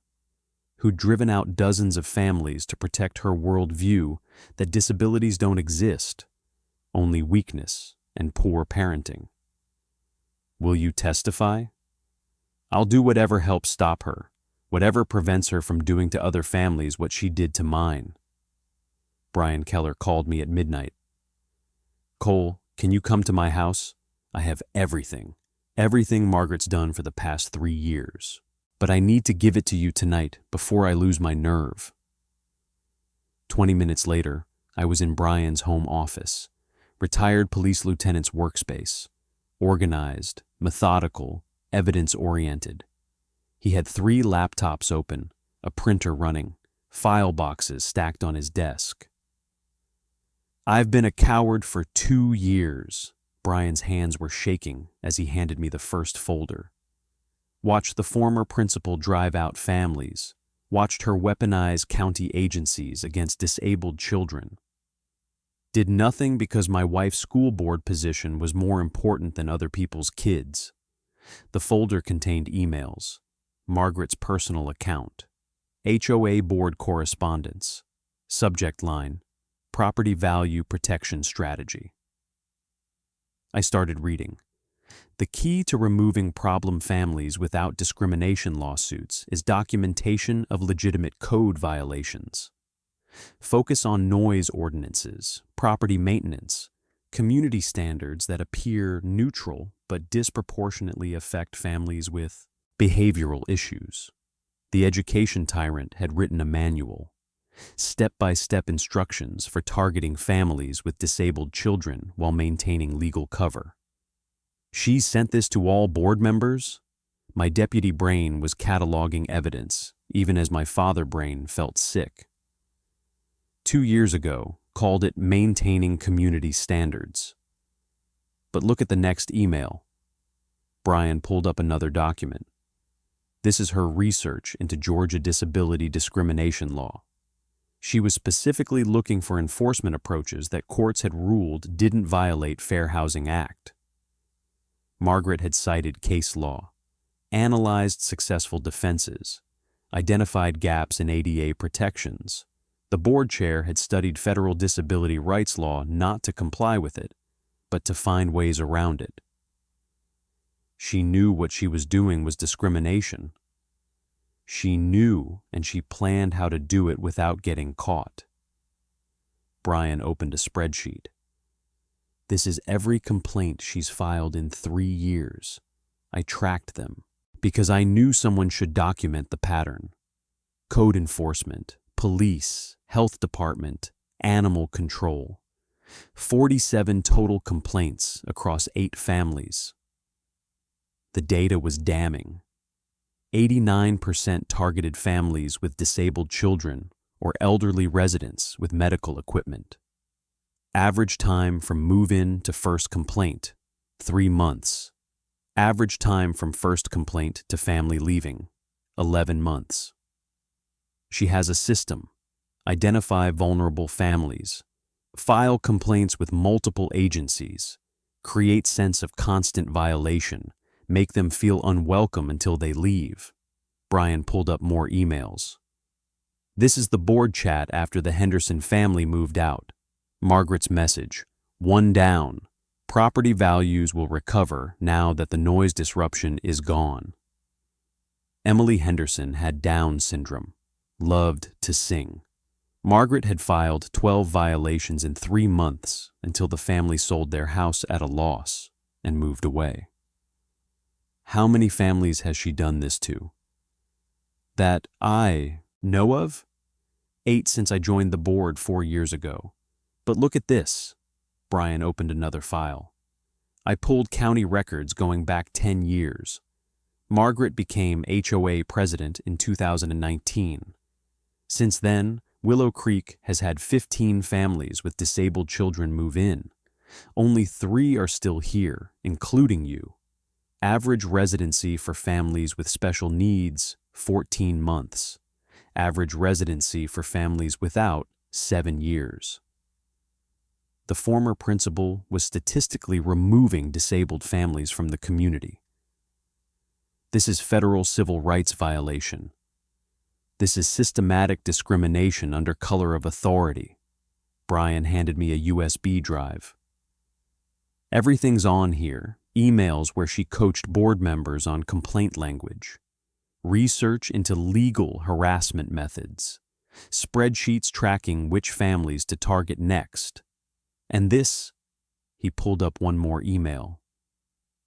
who'd driven out dozens of families to protect her worldview that disabilities don't exist, only weakness and poor parenting. Will you testify? I'll do whatever helps stop her, whatever prevents her from doing to other families what she did to mine. Brian Keller called me at midnight. Cole, can you come to my house? I have everything Margaret's done for the past 3 years. But I need to give it to you tonight before I lose my nerve. 20 minutes later, I was in Brian's home office, retired police lieutenant's workspace, organized, methodical, evidence-oriented. He had 3 laptops open, a printer running, file boxes stacked on his desk. I've been a coward for 2 years. Brian's hands were shaking as he handed me the first folder. Watched the former principal drive out families, watched her weaponize county agencies against disabled children. Did nothing because my wife's school board position was more important than other people's kids. The folder contained emails, Margaret's personal account, HOA board correspondence, subject line, Property Value Protection Strategy. I started reading. The key to removing problem families without discrimination lawsuits is documentation of legitimate code violations. Focus on noise ordinances, property maintenance, community standards that appear neutral but disproportionately affect families with behavioral issues. The education tyrant had written a manual, step-by-step instructions for targeting families with disabled children while maintaining legal cover. She sent this to all board members? My deputy brain was cataloging evidence, even as my father brain felt sick. 2 years ago, called it maintaining community standards. But look at the next email. Brian pulled up another document. This is her research into Georgia disability discrimination law. She was specifically looking for enforcement approaches that courts had ruled didn't violate Fair Housing Act. Margaret had cited case law, analyzed successful defenses, identified gaps in ADA protections. The board chair had studied federal disability rights law not to comply with it, but to find ways around it. She knew what she was doing was discrimination. She knew, and she planned how to do it without getting caught. Brian opened a spreadsheet. This is every complaint she's filed in 3 years. I tracked them because I knew someone should document the pattern. Code enforcement, police, health department, animal control. 47 total complaints across 8 families. The data was damning. 89% targeted families with disabled children or elderly residents with medical equipment. Average time from move-in to first complaint, 3 months. Average time from first complaint to family leaving, 11 months. She has a system. Identify vulnerable families. File complaints with multiple agencies. Create sense of constant violation. Make them feel unwelcome until they leave. Brian pulled up more emails. This is the board chat after the Henderson family moved out. Margaret's message, 1 down. Property values will recover now that the noise disruption is gone. Emily Henderson had Down syndrome, loved to sing. Margaret had filed 12 violations in 3 months until the family sold their house at a loss and moved away. How many families has she done this to? That I know of? 8 since I joined the board 4 years ago. But look at this. Brian opened another file. I pulled county records going back 10 years. Margaret became HOA president in 2019. Since then, Willow Creek has had 15 families with disabled children move in. Only 3 are still here, including you. Average residency for families with special needs, 14 months. Average residency for families without, 7 years. The former principal was statistically removing disabled families from the community. This is federal civil rights violation. This is systematic discrimination under color of authority. Brian handed me a USB drive. Everything's on here. Emails where she coached board members on complaint language. Research into legal harassment methods. Spreadsheets tracking which families to target next. And this, he pulled up one more email.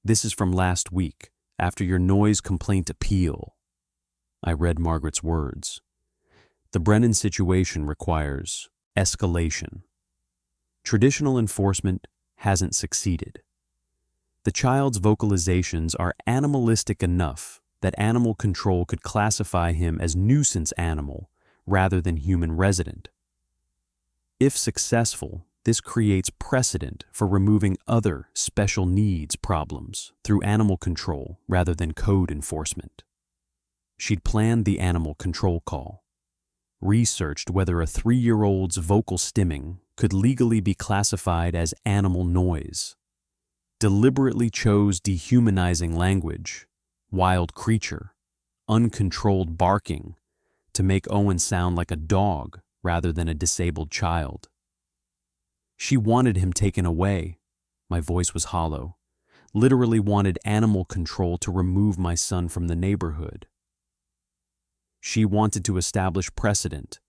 This is from last week, after your noise complaint appeal. I read Margaret's words. The Brennan situation requires escalation. Traditional enforcement hasn't succeeded. The child's vocalizations are animalistic enough that animal control could classify him as nuisance animal rather than human resident. If successful, this creates precedent for removing other special needs problems through animal control rather than code enforcement. She'd planned the animal control call, researched whether a 3-year-old's vocal stimming could legally be classified as animal noise, deliberately chose dehumanizing language, wild creature, uncontrolled barking, to make Owen sound like a dog rather than a disabled child. She wanted him taken away. My voice was hollow. Literally wanted animal control to remove my son from the neighborhood. She wanted to establish precedent.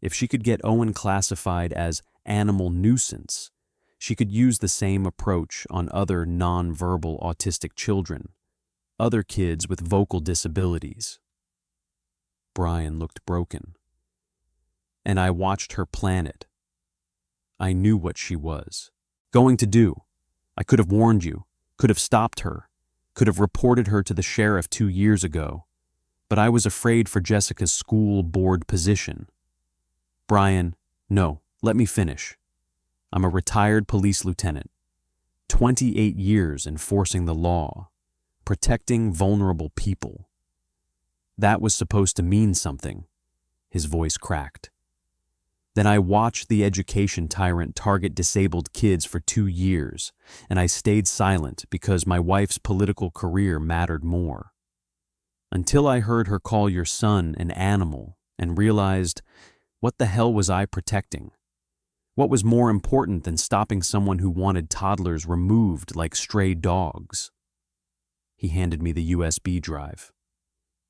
If she could get Owen classified as animal nuisance, she could use the same approach on other non-verbal autistic children, other kids with vocal disabilities. Brian looked broken. And I watched her plan it. I knew what she was going to do. I could have warned you, could have stopped her, could have reported her to the sheriff 2 years ago, but I was afraid for Jessica's school board position. Brian, no, let me finish. I'm a retired police lieutenant, 28 years enforcing the law, protecting vulnerable people. That was supposed to mean something. His voice cracked. Then I watched the education tyrant target disabled kids for 2 years, and I stayed silent because my wife's political career mattered more. Until I heard her call your son an animal and realized, what the hell was I protecting? What was more important than stopping someone who wanted toddlers removed like stray dogs? He handed me the USB drive.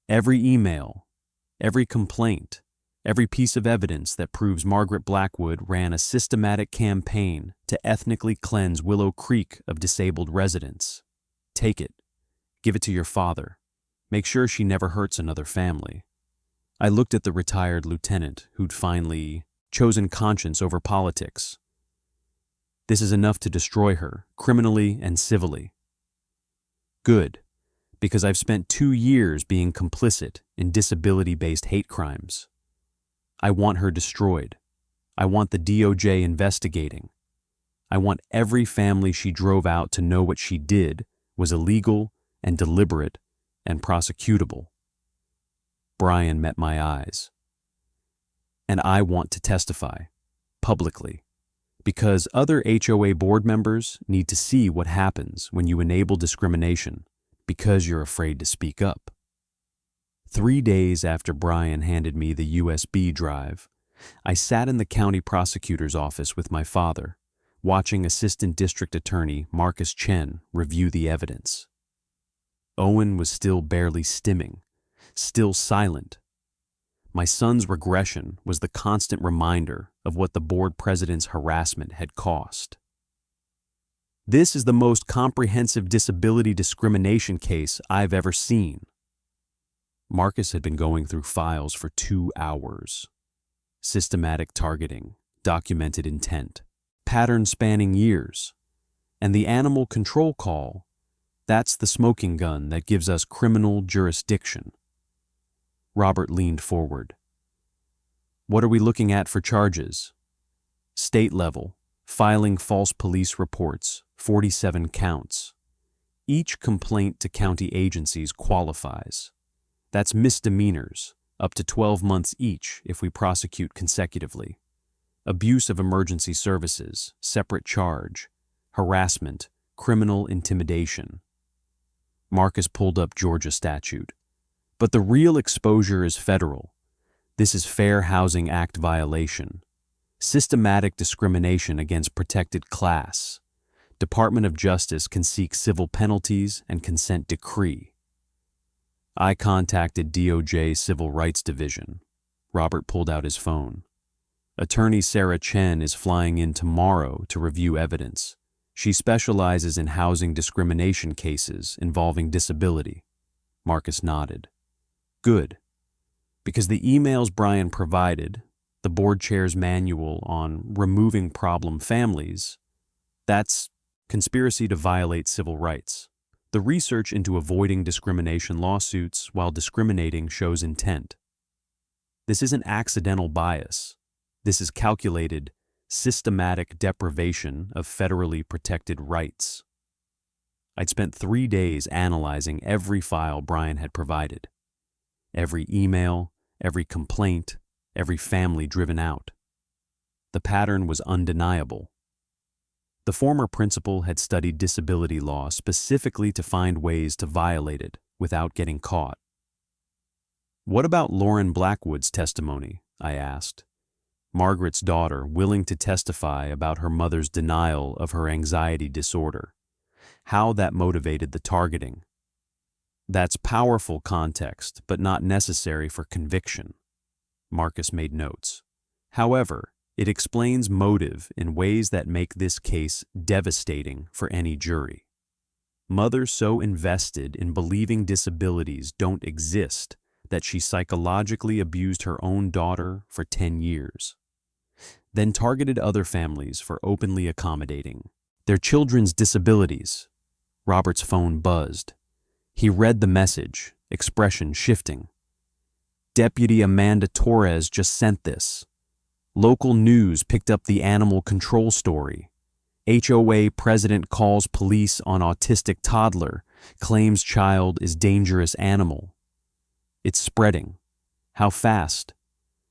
Every email, every complaint, every piece of evidence that proves Margaret Blackwood ran a systematic campaign to ethnically cleanse Willow Creek of disabled residents. Take it. Give it to your father. Make sure she never hurts another family. I looked at the retired lieutenant who'd finally chosen conscience over politics. This is enough to destroy her, criminally and civilly. Good. Because I've spent 2 years being complicit in disability-based hate crimes. I want her destroyed. I want the DOJ investigating. I want every family she drove out to know what she did was illegal and deliberate and prosecutable. Brian met my eyes. And I want to testify, publicly, because other HOA board members need to see what happens when you enable discrimination because you're afraid to speak up. 3 days after Brian handed me the USB drive, I sat in the county prosecutor's office with my father, watching Assistant District Attorney Marcus Chen review the evidence. Owen was still barely stimming, still silent. My son's regression was the constant reminder of what the board president's harassment had cost. This is the most comprehensive disability discrimination case I've ever seen. Marcus had been going through files for 2 hours. Systematic targeting, documented intent, pattern spanning years, and the animal control call, that's the smoking gun that gives us criminal jurisdiction. Robert leaned forward. What are we looking at for charges? State level, filing false police reports, 47 counts. Each complaint to county agencies qualifies. That's misdemeanors, up to 12 months each if we prosecute consecutively. Abuse of emergency services, separate charge. Harassment, criminal intimidation. Marcus pulled up Georgia statute. But the real exposure is federal. This is Fair Housing Act violation. Systematic discrimination against protected class. Department of Justice can seek civil penalties and consent decree. I contacted DOJ Civil Rights Division. Robert pulled out his phone. Attorney Sarah Chen is flying in tomorrow to review evidence. She specializes in housing discrimination cases involving disability. Marcus nodded. Good. Because the emails Brian provided, the board chair's manual on removing problem families, that's conspiracy to violate civil rights. The research into avoiding discrimination lawsuits while discriminating shows intent. This isn't accidental bias. This is calculated, systematic deprivation of federally protected rights. I'd spent 3 days analyzing every file Brian had provided. Every email, every complaint, every family driven out. The pattern was undeniable. The former principal had studied disability law specifically to find ways to violate it without getting caught. What about Lauren Blackwood's testimony? I asked. Margaret's daughter willing to testify about her mother's denial of her anxiety disorder. How that motivated the targeting. That's powerful context, but not necessary for conviction. Marcus made notes. However, it explains motive in ways that make this case devastating for any jury. Mother so invested in believing disabilities don't exist that she psychologically abused her own daughter for 10 years. Then targeted other families for openly accommodating their children's disabilities. Robert's phone buzzed. He read the message, expression shifting. Deputy Amanda Torres just sent this. Local news picked up the animal control story. HOA president calls police on autistic toddler, claims child is dangerous animal. It's spreading. How fast?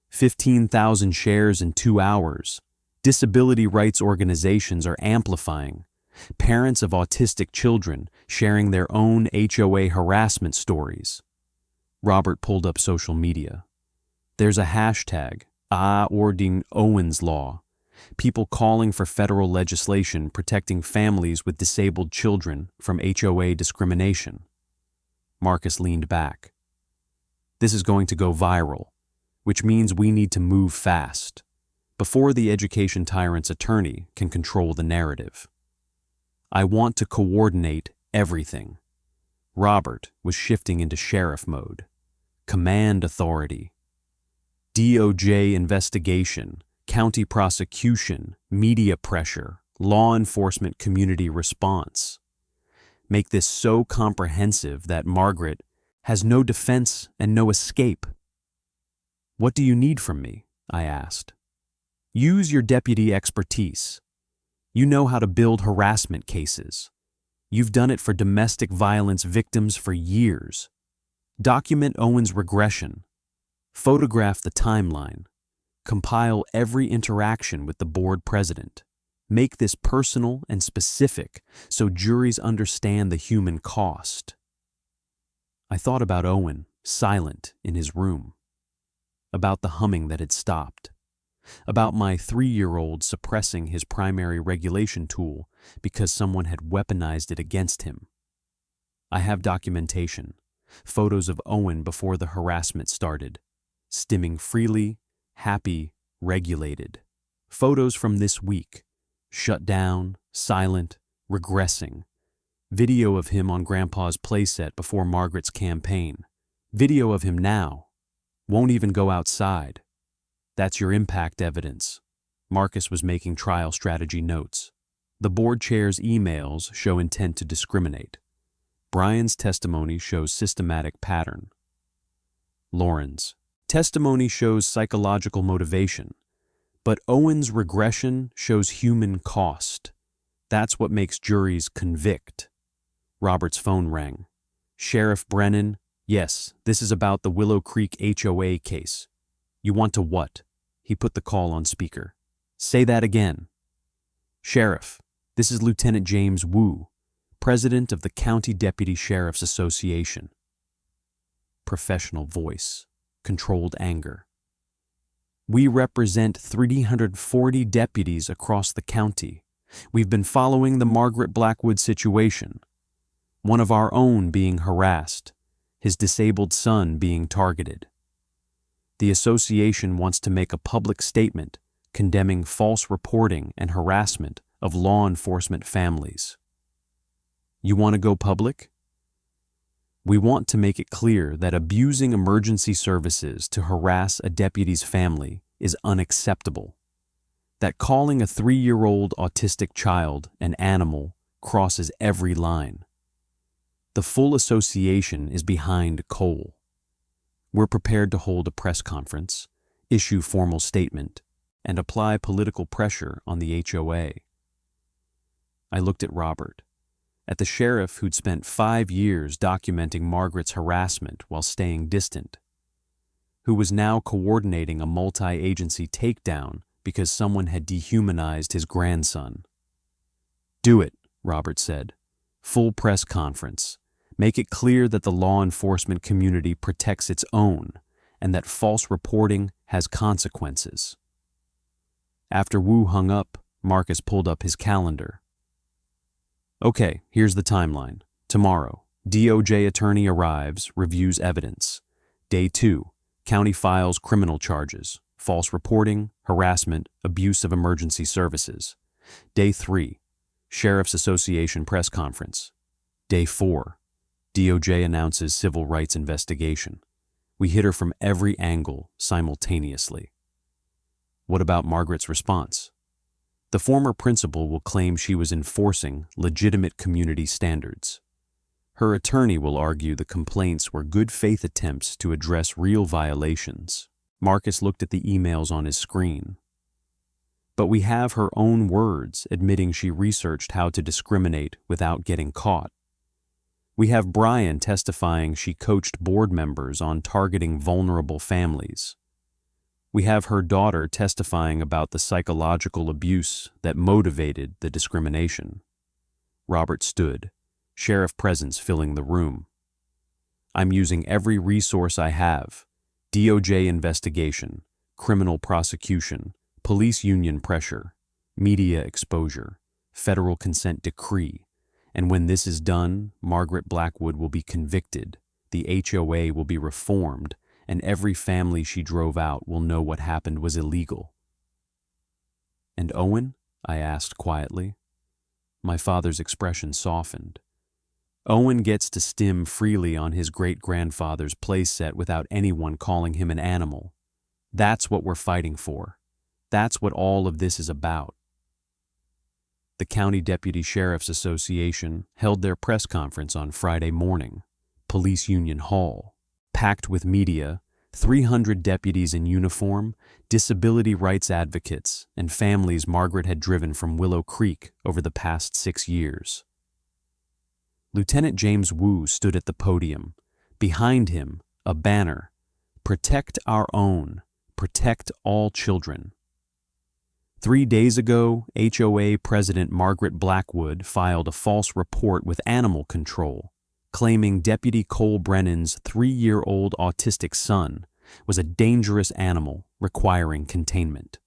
15,000 shares in 2 hours. Disability rights organizations are amplifying. Parents of autistic children sharing their own HOA harassment stories. Robert pulled up social media. There's a hashtag, #ording Owens Law. People calling for federal legislation protecting families with disabled children from HOA discrimination. Marcus leaned back. This is going to go viral, which means we need to move fast, before the education tyrant's attorney can control the narrative. I want to coordinate everything. Robert was shifting into sheriff mode. Command authority. DOJ investigation, county prosecution, media pressure, law enforcement community response. Make this so comprehensive that Margaret has no defense and no escape. What do you need from me? I asked. Use your deputy expertise. You know how to build harassment cases. You've done it for domestic violence victims for years. Document Owen's regression. Photograph the timeline. Compile every interaction with the board president. Make this personal and specific so juries understand the human cost. I thought about Owen, silent in his room. About the humming that had stopped. About my 3-year-old suppressing his primary regulation tool because someone had weaponized it against him. I have documentation, photos of Owen before the harassment started, stimming freely, happy, regulated. Photos from this week, shut down, silent, regressing. Video of him on Grandpa's playset before Margaret's campaign. Video of him now. Won't even go outside. That's your impact evidence. Marcus was making trial strategy notes. The board chair's emails show intent to discriminate. Brian's testimony shows systematic pattern. Lauren's testimony shows psychological motivation, but Owen's regression shows human cost. That's what makes juries convict. Robert's phone rang. Sheriff Brennan, yes, this is about the Willow Creek HOA case. You want to what? He put the call on speaker. Say that again. Sheriff, this is Lieutenant James Wu, President of the County Deputy Sheriff's Association. Professional voice, controlled anger. We represent 340 deputies across the county. We've been following the Margaret Blackwood situation. One of our own being harassed, his disabled son being targeted. The association wants to make a public statement condemning false reporting and harassment of law enforcement families. You want to go public? We want to make it clear that abusing emergency services to harass a deputy's family is unacceptable. That calling a 3-year-old autistic child an animal crosses every line. The full association is behind Cole. We're prepared to hold a press conference, issue formal statement, and apply political pressure on the HOA. I looked at Robert, at the sheriff who'd spent 5 years documenting Margaret's harassment while staying distant, who was now coordinating a multi-agency takedown because someone had dehumanized his grandson. Do it, Robert said. Full press conference. Make it clear that the law enforcement community protects its own and that false reporting has consequences. After Wu hung up, Marcus pulled up his calendar. Okay, here's the timeline. Tomorrow, DOJ attorney arrives, reviews evidence. Day 2, county files criminal charges, false reporting, harassment, abuse of emergency services. Day 3, Sheriff's Association press conference. Day 4, DOJ announces civil rights investigation. We hit her from every angle simultaneously. What about Margaret's response? The former principal will claim she was enforcing legitimate community standards. Her attorney will argue the complaints were good faith attempts to address real violations. Marcus looked at the emails on his screen. But we have her own words admitting she researched how to discriminate without getting caught. We have Brian testifying she coached board members on targeting vulnerable families. We have her daughter testifying about the psychological abuse that motivated the discrimination. Robert stood, sheriff presence filling the room. I'm using every resource I have: DOJ investigation, criminal prosecution, police union pressure, media exposure, federal consent decree. And when this is done, Margaret Blackwood will be convicted, the HOA will be reformed, and every family she drove out will know what happened was illegal. And Owen? I asked quietly. My father's expression softened. Owen gets to stim freely on his great-grandfather's playset without anyone calling him an animal. That's what we're fighting for. That's what all of this is about. The County Deputy Sheriff's Association held their press conference on Friday morning. Police Union Hall, packed with media, 300 deputies in uniform, disability rights advocates, and families Margaret had driven from Willow Creek over the past 6 years. Lieutenant James Wu stood at the podium. Behind him, a banner, "Protect our own, protect all children." 3 days ago, HOA President Margaret Blackwood filed a false report with Animal Control, claiming Deputy Cole Brennan's 3-year-old autistic son was a dangerous animal requiring containment.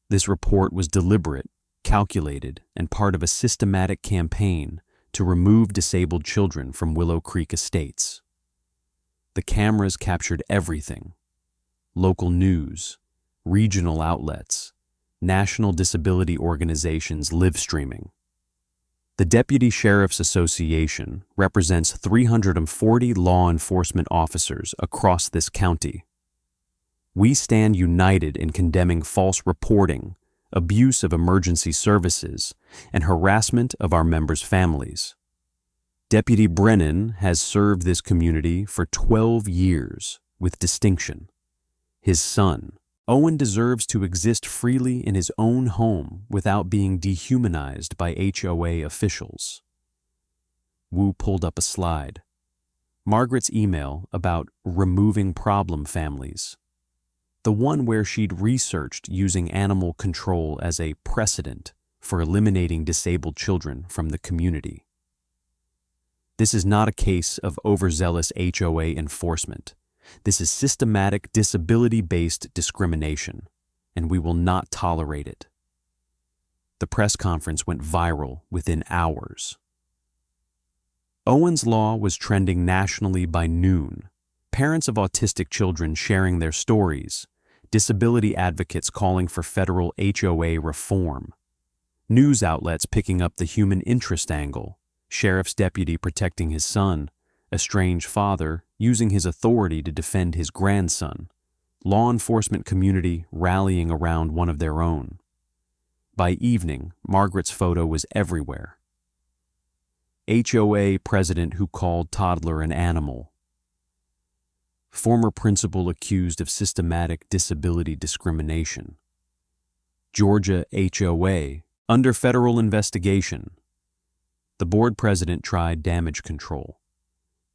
This report was deliberate, calculated, and part of a systematic campaign to remove disabled children from Willow Creek Estates. The cameras captured everything: local news, regional outlets, national disability organizations live streaming. The Deputy Sheriff's Association represents 340 law enforcement officers across this county. We stand united in condemning false reporting, abuse of emergency services, and harassment of our members' families. Deputy Brennan has served this community for 12 years with distinction. His son, Owen, deserves to exist freely in his own home without being dehumanized by HOA officials. Wu pulled up a slide. Margaret's email about removing problem families. The one where she'd researched using Animal Control as a precedent for eliminating disabled children from the community. This is not a case of overzealous HOA enforcement. This is systematic disability-based discrimination, and we will not tolerate it. The press conference went viral within hours. Owen's Law was trending nationally by noon. Parents of autistic children sharing their stories, disability advocates calling for federal HOA reform, news outlets picking up the human interest angle, sheriff's deputy protecting his son, estranged father using his authority to defend his grandson, law enforcement community rallying around one of their own. By evening, Margaret's photo was everywhere. HOA president who called Toddler an animal. Former principal accused of systematic disability discrimination. Georgia HOA under federal investigation. The board president tried damage control.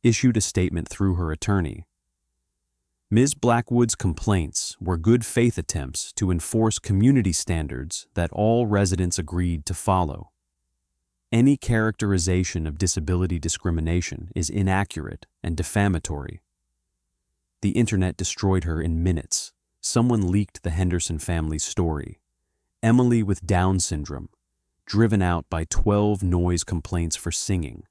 Issued a statement through her attorney. Ms. Blackwood's complaints were good faith attempts to enforce community standards that all residents agreed to follow. Any characterization of disability discrimination is inaccurate and defamatory. The internet destroyed her in minutes. Someone leaked the Henderson family's story. Emily with Down syndrome, driven out by 12 noise complaints for singing.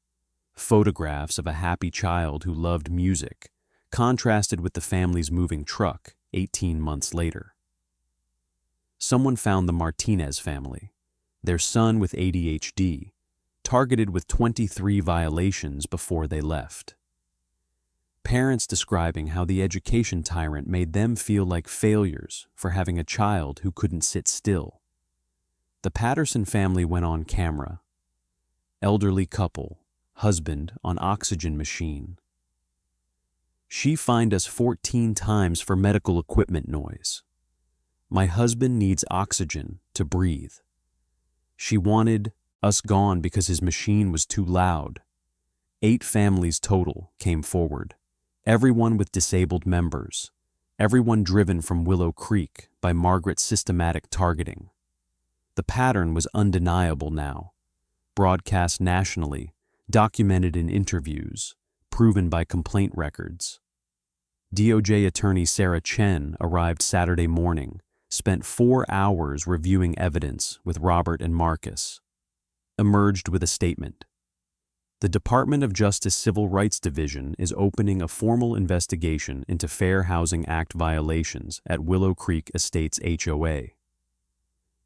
Photographs of a happy child who loved music, contrasted with the family's moving truck 18 months later. Someone found the Martinez family, their son with ADHD, targeted with 23 violations before they left. Parents describing how the education tyrant made them feel like failures for having a child who couldn't sit still. The Patterson family went on camera. Elderly couple, husband on oxygen machine. She fined us 14 times for medical equipment noise. My husband needs oxygen to breathe. She wanted us gone because his machine was too loud. 8 families total came forward. Everyone with disabled members. Everyone driven from Willow Creek by Margaret's systematic targeting. The pattern was undeniable now. Broadcast nationally, documented in interviews, proven by complaint records. DOJ attorney Sarah Chen arrived Saturday morning, spent 4 hours reviewing evidence with Robert and Marcus. Emerged with a statement. The Department of Justice Civil Rights Division is opening a formal investigation into Fair Housing Act violations at Willow Creek Estates HOA.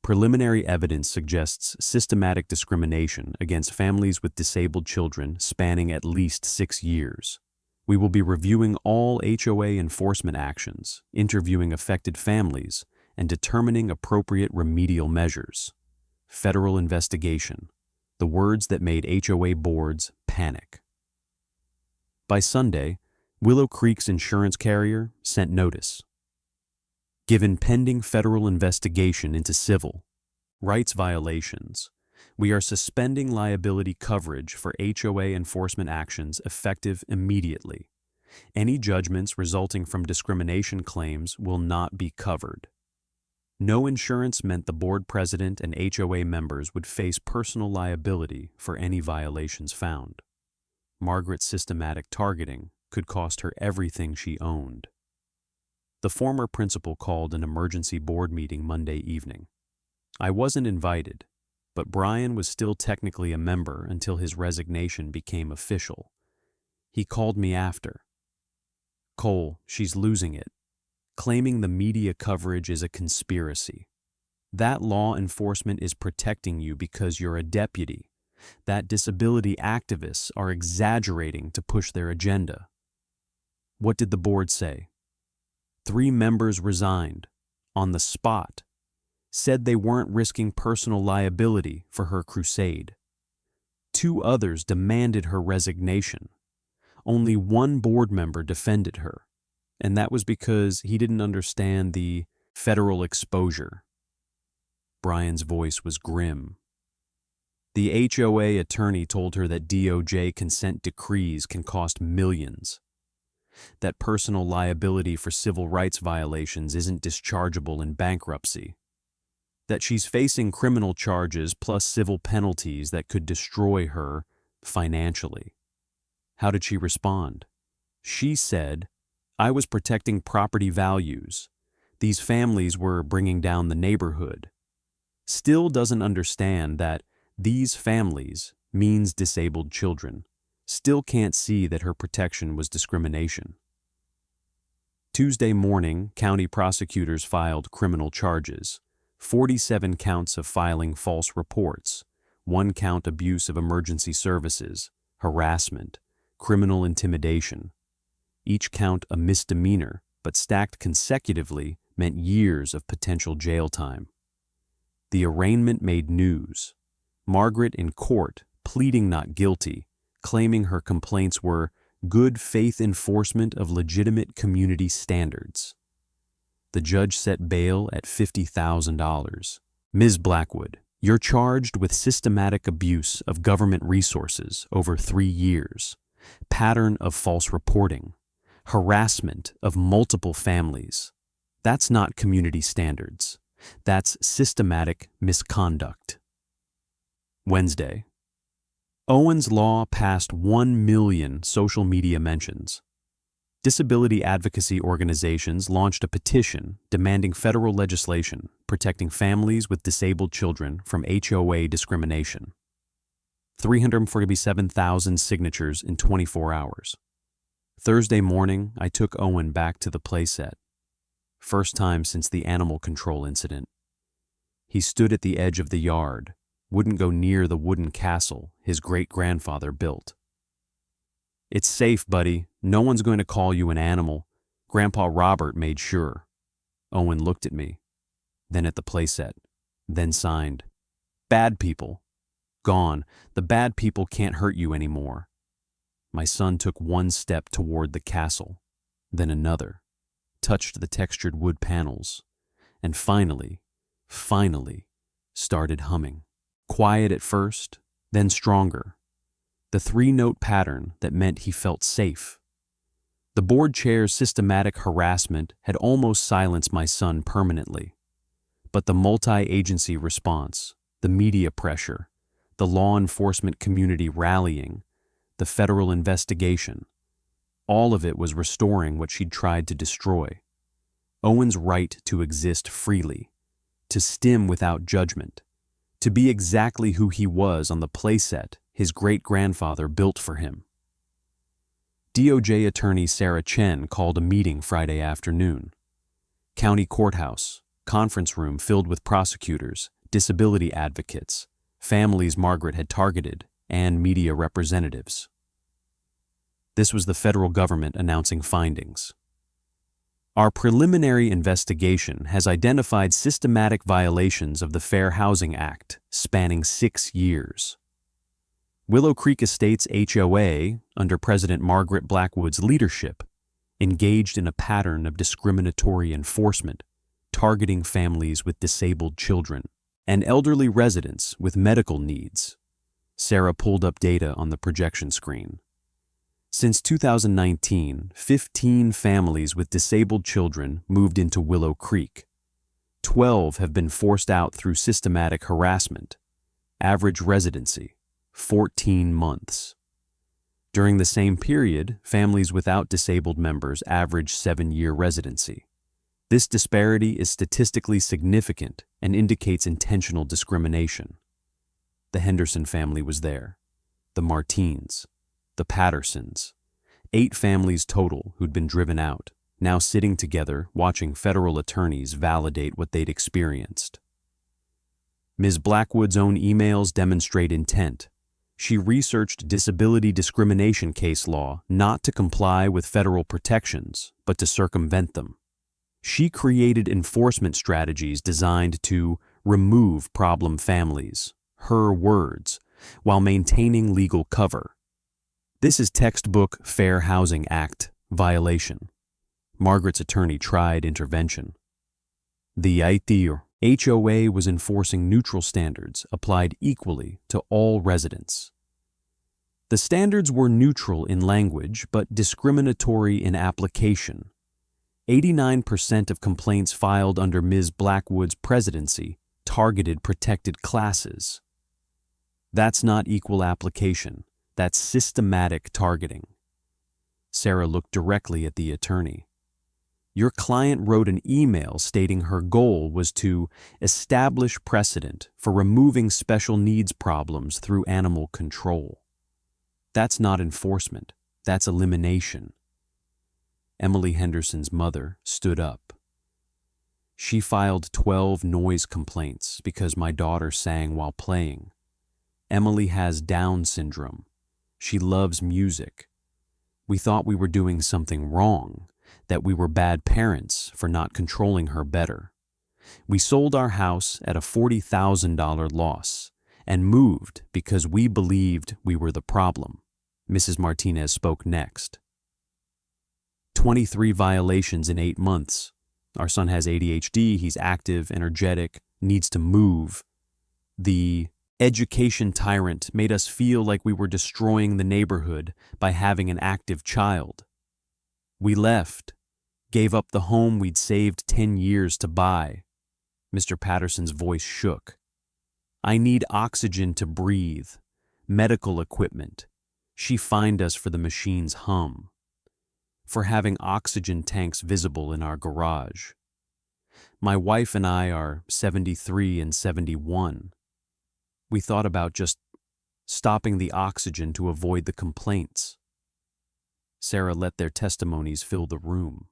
Preliminary evidence suggests systematic discrimination against families with disabled children spanning at least 6 years. We will be reviewing all HOA enforcement actions, interviewing affected families, and determining appropriate remedial measures. federal investigation, the words that made HOA boards panic. By Sunday, Willow Creek's insurance carrier sent notice. Given pending federal investigation into civil rights violations, we are suspending liability coverage for HOA enforcement actions effective immediately. Any judgments resulting from discrimination claims will not be covered. No insurance meant the board president and HOA members would face personal liability for any violations found. Margaret's systematic targeting could cost her everything she owned. The former principal called an emergency board meeting Monday evening. I wasn't invited, but Brian was still technically a member until his resignation became official. He called me after. "Cole, she's losing it, claiming the media coverage is a conspiracy. That law enforcement is protecting you because you're a deputy. That disability activists are exaggerating to push their agenda." What did the board say? 3 members resigned, on the spot, said they weren't risking personal liability for her crusade. 2 others demanded her resignation. Only 1 board member defended her, and that was because he didn't understand the federal exposure. Brian's voice was grim. The HOA attorney told her that DOJ consent decrees can cost millions, that personal liability for civil rights violations isn't dischargeable in bankruptcy, that she's facing criminal charges plus civil penalties that could destroy her financially. How did she respond? She said, "I was protecting property values. These families were bringing down the neighborhood." Still doesn't understand that these families means disabled children. Still can't see that her protection was discrimination. Tuesday morning, county prosecutors filed criminal charges. 47 counts of filing false reports, 1 count abuse of emergency services, harassment, criminal intimidation. Each count a misdemeanor, but stacked consecutively meant years of potential jail time. The arraignment made news. Margaret in court pleading not guilty, claiming her complaints were good faith enforcement of legitimate community standards. The judge set bail at $50,000. "Ms. Blackwood, you're charged with systematic abuse of government resources over 3 years, pattern of false reporting, harassment of multiple families. That's not community standards. That's systematic misconduct." Wednesday. Owen's Law passed 1 million social media mentions. Disability advocacy organizations launched a petition demanding federal legislation protecting families with disabled children from HOA discrimination. 347,000 signatures in 24 hours. Thursday morning, I took Owen back to the playset. First time since the animal control incident. He stood at the edge of the yard, wouldn't go near the wooden castle his great-grandfather built. "It's safe, buddy. No one's going to call you an animal. Grandpa Robert made sure." Owen looked at me, then at the playset, then signed. "Bad people. Gone. The bad people can't hurt you anymore." My son took 1 step toward the castle, then another, touched the textured wood panels, and finally started humming. Quiet at first, then stronger. The 3-note pattern that meant he felt safe. The board chair's systematic harassment had almost silenced my son permanently. But the multi-agency response, the media pressure, the law enforcement community rallying, the federal investigation, all of it was restoring what she'd tried to destroy. Owen's right to exist freely, to stim without judgment, to be exactly who he was on the playset his great-grandfather built for him. DOJ attorney Sarah Chen called a meeting Friday afternoon. County courthouse, conference room filled with prosecutors, disability advocates, families Margaret had targeted, and media representatives. This was the federal government announcing findings. Our preliminary investigation has identified systematic violations of the Fair Housing Act spanning 6 years. Willow Creek Estates HOA, under President Margaret Blackwood's leadership, engaged in a pattern of discriminatory enforcement, targeting families with disabled children and elderly residents with medical needs. Sarah pulled up data on the projection screen. Since 2019, 15 families with disabled children moved into Willow Creek. 12 have been forced out through systematic harassment. Average residency, 14 months. During the same period, families without disabled members average 7-year residency. This disparity is statistically significant and indicates intentional discrimination. The Henderson family was there, the Martins, the Pattersons, 8 families total who'd been driven out, now sitting together watching federal attorneys validate what they'd experienced. Ms. Blackwood's own emails demonstrate intent. She researched disability discrimination case law not to comply with federal protections, but to circumvent them. She created enforcement strategies designed to remove problem families, her words, while maintaining legal cover. This is textbook Fair Housing Act violation. Margaret's attorney tried intervention. The HOA was enforcing neutral standards applied equally to all residents. The standards were neutral in language but discriminatory in application. 89% of complaints filed under Ms. Blackwood's presidency targeted protected classes. That's not equal application. That's systematic targeting. Sarah looked directly at the attorney. Your client wrote an email stating her goal was to establish precedent for removing special needs problems through animal control. That's not enforcement. That's elimination. Emily Henderson's mother stood up. She filed 12 noise complaints because my daughter sang while playing. Emily has Down syndrome. She loves music. We thought we were doing something wrong, that we were bad parents for not controlling her better. We sold our house at a $40,000 loss and moved because we believed we were the problem. Mrs. Martinez spoke next. 23 violations in 8 months. Our son has ADHD, he's active, energetic, needs to move. The education tyrant made us feel like we were destroying the neighborhood by having an active child. We left, gave up the home we'd saved 10 years to buy. Mr. Patterson's voice shook. I need oxygen to breathe, medical equipment. She fined us for the machine's hum, for having oxygen tanks visible in our garage. My wife and I are 73 and 71. We thought about just stopping the oxygen to avoid the complaints. Sarah let their testimonies fill the room.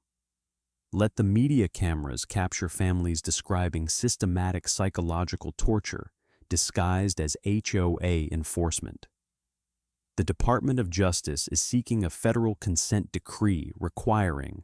Let the media cameras capture families describing systematic psychological torture disguised as HOA enforcement. The Department of Justice is seeking a federal consent decree requiring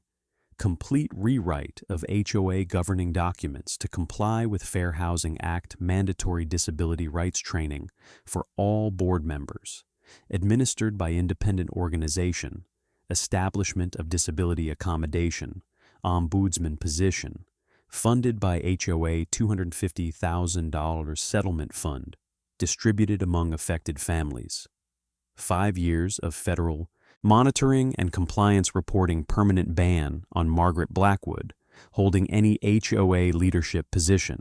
complete rewrite of HOA governing documents to comply with Fair Housing Act mandatory disability rights training for all board members, administered by independent organization, establishment of disability accommodation, ombudsman position, funded by HOA $250,000 settlement fund, distributed among affected families. 5 years of federal monitoring and compliance reporting permanent ban on Margaret Blackwood holding any HOA leadership position.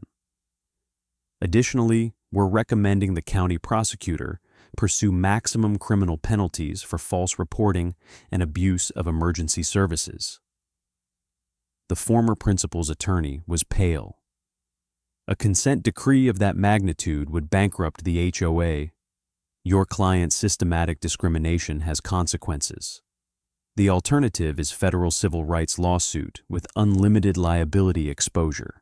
Additionally, we're recommending the county prosecutor pursue maximum criminal penalties for false reporting and abuse of emergency services. The former principal's attorney was pale. A consent decree of that magnitude would bankrupt the HOA. Your client's systematic discrimination has consequences. The alternative is federal civil rights lawsuit with unlimited liability exposure.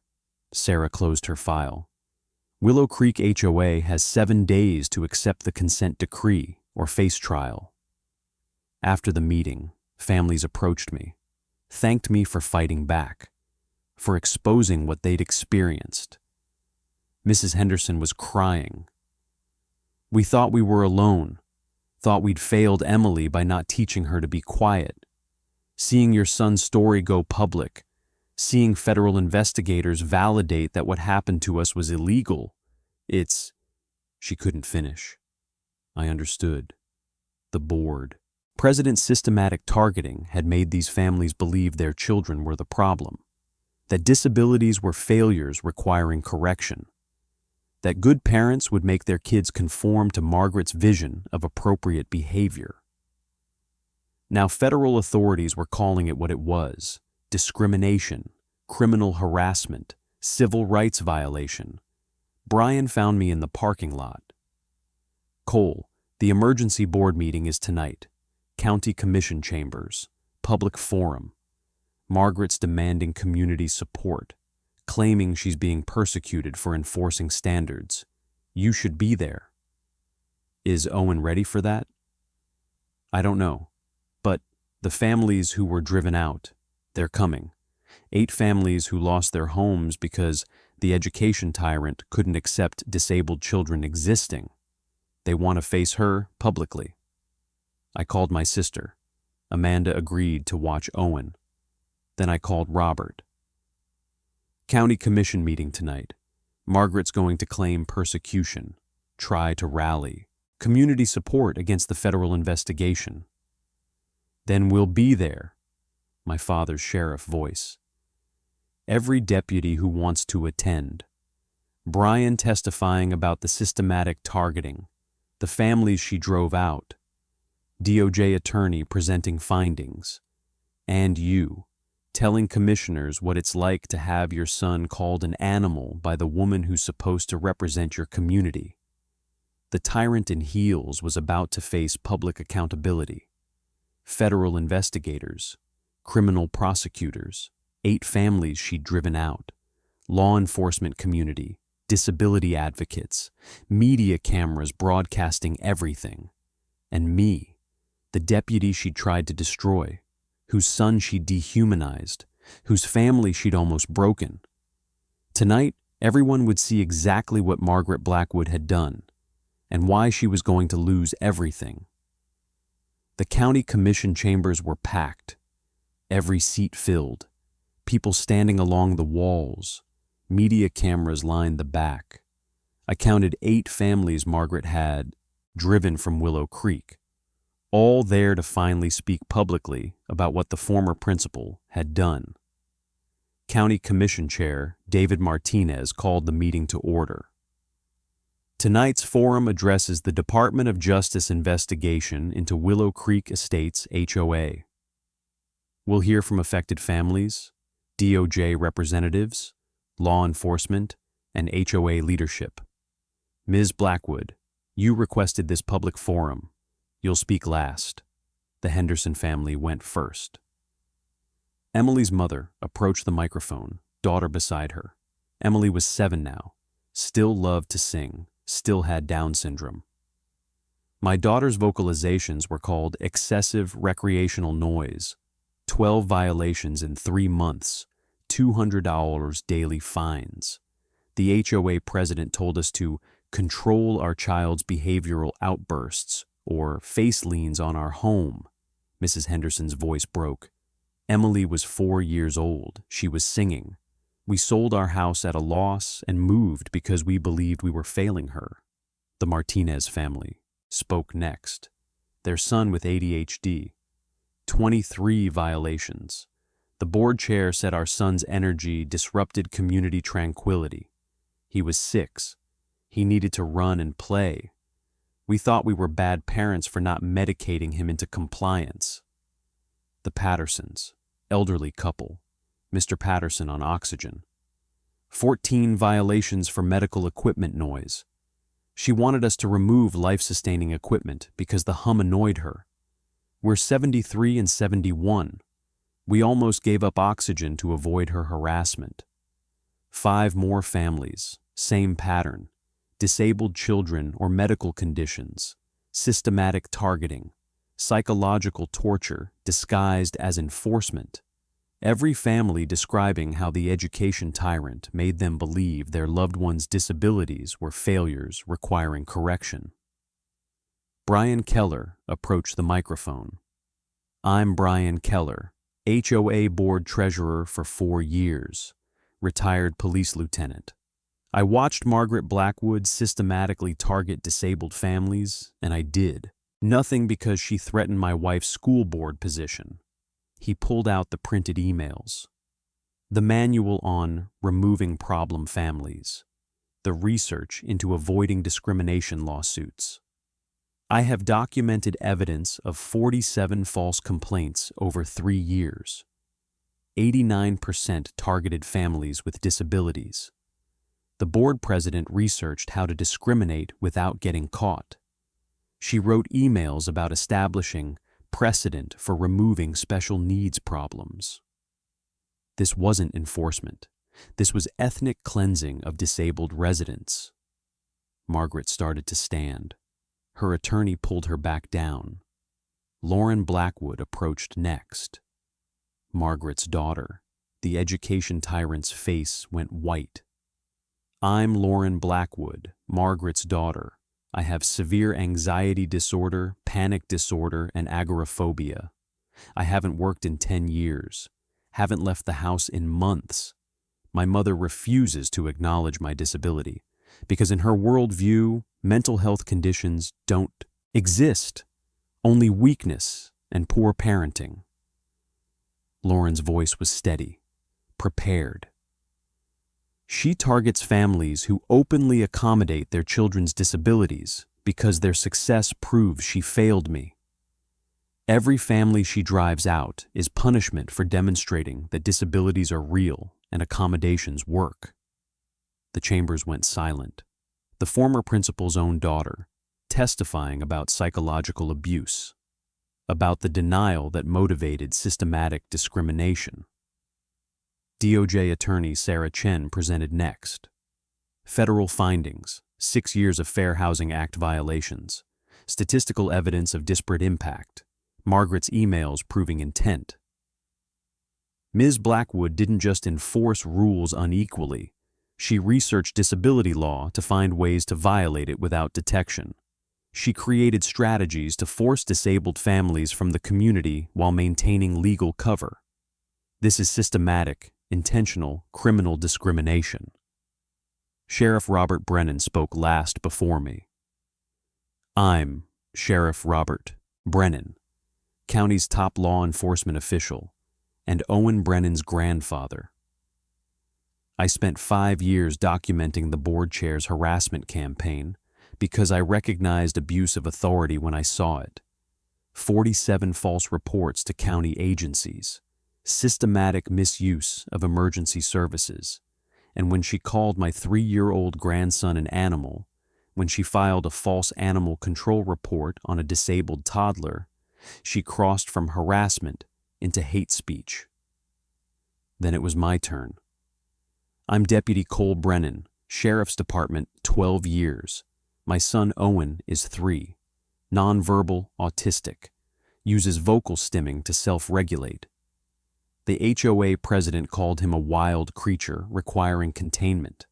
Sarah closed her file. Willow Creek HOA has 7 days to accept the consent decree or face trial. After the meeting, families approached me. thanked me for fighting back, for exposing what they'd experienced. Mrs. Henderson was crying. We thought we were alone, thought we'd failed Emily by not teaching her to be quiet. Seeing your son's story go public, seeing federal investigators validate that what happened to us was illegal, She couldn't finish. I understood. The board. President's systematic targeting had made these families believe their children were the problem, that disabilities were failures requiring correction, that good parents would make their kids conform to Margaret's vision of appropriate behavior. Now federal authorities were calling it what it was: discrimination, criminal harassment, civil rights violation. Brian found me in the parking lot. Cole, the emergency board meeting is tonight. County Commission chambers, public forum. Margaret's demanding community support, claiming she's being persecuted for enforcing standards. You should be there. Is Owen ready for that? I don't know. But the families who were driven out, they're coming. 8 families who lost their homes because the education tyrant couldn't accept disabled children existing. They want to face her publicly. I called my sister. Amanda agreed to watch Owen. Then I called Robert. County Commission meeting tonight. Margaret's going to claim persecution, try to rally, community support against the federal investigation. Then we'll be there, my father's sheriff voice. Every deputy who wants to attend. Brian testifying about the systematic targeting, the families she drove out. DOJ attorney presenting findings. And you, telling commissioners what it's like to have your son called an animal by the woman who's supposed to represent your community. The tyrant in heels was about to face public accountability. Federal investigators, criminal prosecutors, 8 families she'd driven out, law enforcement community, disability advocates, media cameras broadcasting everything, and me, the deputy she'd tried to destroy, whose son she'd dehumanized, whose family she'd almost broken. Tonight, everyone would see exactly what Margaret Blackwood had done, and why she was going to lose everything. The county commission chambers were packed, every seat filled, people standing along the walls, media cameras lined the back. I counted 8 families Margaret had driven from Willow Creek, all there to finally speak publicly about what the former principal had done. County Commission Chair David Martinez called the meeting to order. Tonight's forum addresses the Department of Justice investigation into Willow Creek Estates HOA. We'll hear from affected families, DOJ representatives, law enforcement, and HOA leadership. Ms. Blackwood, you requested this public forum. You'll speak last. The Henderson family went first. Emily's mother approached the microphone, daughter beside her. Emily was 7 now, still loved to sing, still had Down syndrome. My daughter's vocalizations were called excessive recreational noise, 12 violations in 3 months, $200 daily fines. The HOA president told us to control our child's behavioral outbursts or face leans on our home. Mrs. Henderson's voice broke. Emily was 4 years old. She was singing. We sold our house at a loss and moved because we believed we were failing her. The Martinez family spoke next. Their son with ADHD. 23 violations. The board chair said our son's energy disrupted community tranquility. He was 6. He needed to run and play. We thought we were bad parents for not medicating him into compliance. The Pattersons, elderly couple. Mr. Patterson on oxygen. 14 violations for medical equipment noise. She wanted us to remove life-sustaining equipment because the hum annoyed her. We're 73 and 71. We almost gave up oxygen to avoid her harassment. 5 more families, same pattern. Disabled children or medical conditions, systematic targeting, psychological torture disguised as enforcement. every family describing how the education tyrant made them believe their loved ones' disabilities were failures requiring correction. Brian Keller approached the microphone. I'm Brian Keller, HOA board treasurer for 4 years, retired police lieutenant. I watched Margaret Blackwood systematically target disabled families, and I did. Nothing because she threatened my wife's school board position. He pulled out the printed emails. The manual on removing problem families. The research into avoiding discrimination lawsuits. I have documented evidence of 47 false complaints over 3 years. 89% targeted families with disabilities. The board president researched how to discriminate without getting caught. She wrote emails about establishing precedent for removing special needs problems. This wasn't enforcement. This was ethnic cleansing of disabled residents. Margaret started to stand. Her attorney pulled her back down. Lauren Blackwood approached next. Margaret's daughter. The education tyrant's face went white. I'm Lauren Blackwood, Margaret's daughter. I have severe anxiety disorder, panic disorder, and agoraphobia. I haven't worked in 10 years. Haven't left the house in months. My mother refuses to acknowledge my disability because in her worldview, mental health conditions don't exist. Only weakness and poor parenting. Lauren's voice was steady, prepared. She targets families who openly accommodate their children's disabilities because their success proves she failed me. Every family she drives out is punishment for demonstrating that disabilities are real and accommodations work. The chambers went silent. The former principal's own daughter, testifying about psychological abuse, about the denial that motivated systematic discrimination. DOJ attorney Sarah Chen presented next. Federal findings, 6 years of Fair Housing Act violations, statistical evidence of disparate impact, Margaret's emails proving intent. Ms. Blackwood didn't just enforce rules unequally, she researched disability law to find ways to violate it without detection. She created strategies to force disabled families from the community while maintaining legal cover. This is systematic, intentional criminal discrimination. Sheriff Robert Brennan spoke last before me. I'm Sheriff Robert Brennan, county's top law enforcement official, and Owen Brennan's grandfather. I spent 5 years documenting the board chair's harassment campaign because I recognized abuse of authority when I saw it. 47 false reports to county agencies. Systematic misuse of emergency services, and when she called my 3-year-old grandson an animal, when she filed a false animal control report on a disabled toddler, she crossed from harassment into hate speech. Then it was my turn. I'm Deputy Cole Brennan, Sheriff's Department, 12 years. My son Owen is 3, nonverbal, autistic, uses vocal stimming to self-regulate. The HOA president called him a wild creature requiring containment,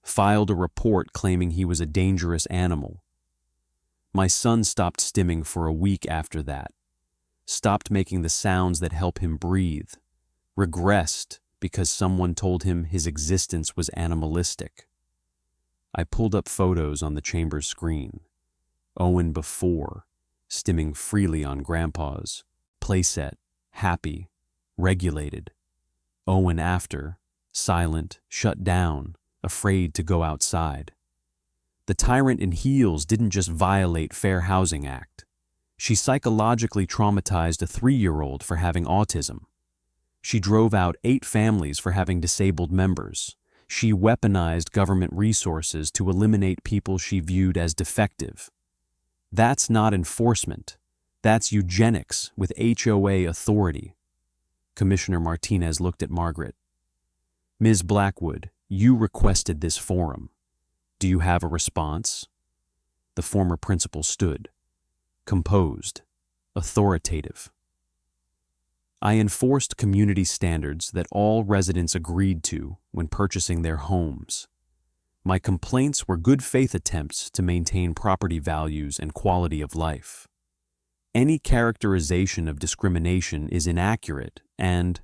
filed a report claiming he was a dangerous animal. My son stopped stimming for a week after that, stopped making the sounds that help him breathe, regressed because someone told him his existence was animalistic. I pulled up photos on the chamber's screen. Owen before, stimming freely on Grandpa's, playset, happy, regulated. Owen after, silent, shut down, afraid to go outside. The tyrant in heels didn't just violate Fair Housing Act. She psychologically traumatized a 3-year-old for having autism. She drove out 8 families for having disabled members. She weaponized government resources to eliminate people she viewed as defective. That's not enforcement. That's eugenics with HOA authority. Commissioner Martinez looked at Margaret. Ms. Blackwood, you requested this forum. Do you have a response? The former principal stood, composed, authoritative. I enforced community standards that all residents agreed to when purchasing their homes. My complaints were good faith attempts to maintain property values and quality of life. Any characterization of discrimination is inaccurate and—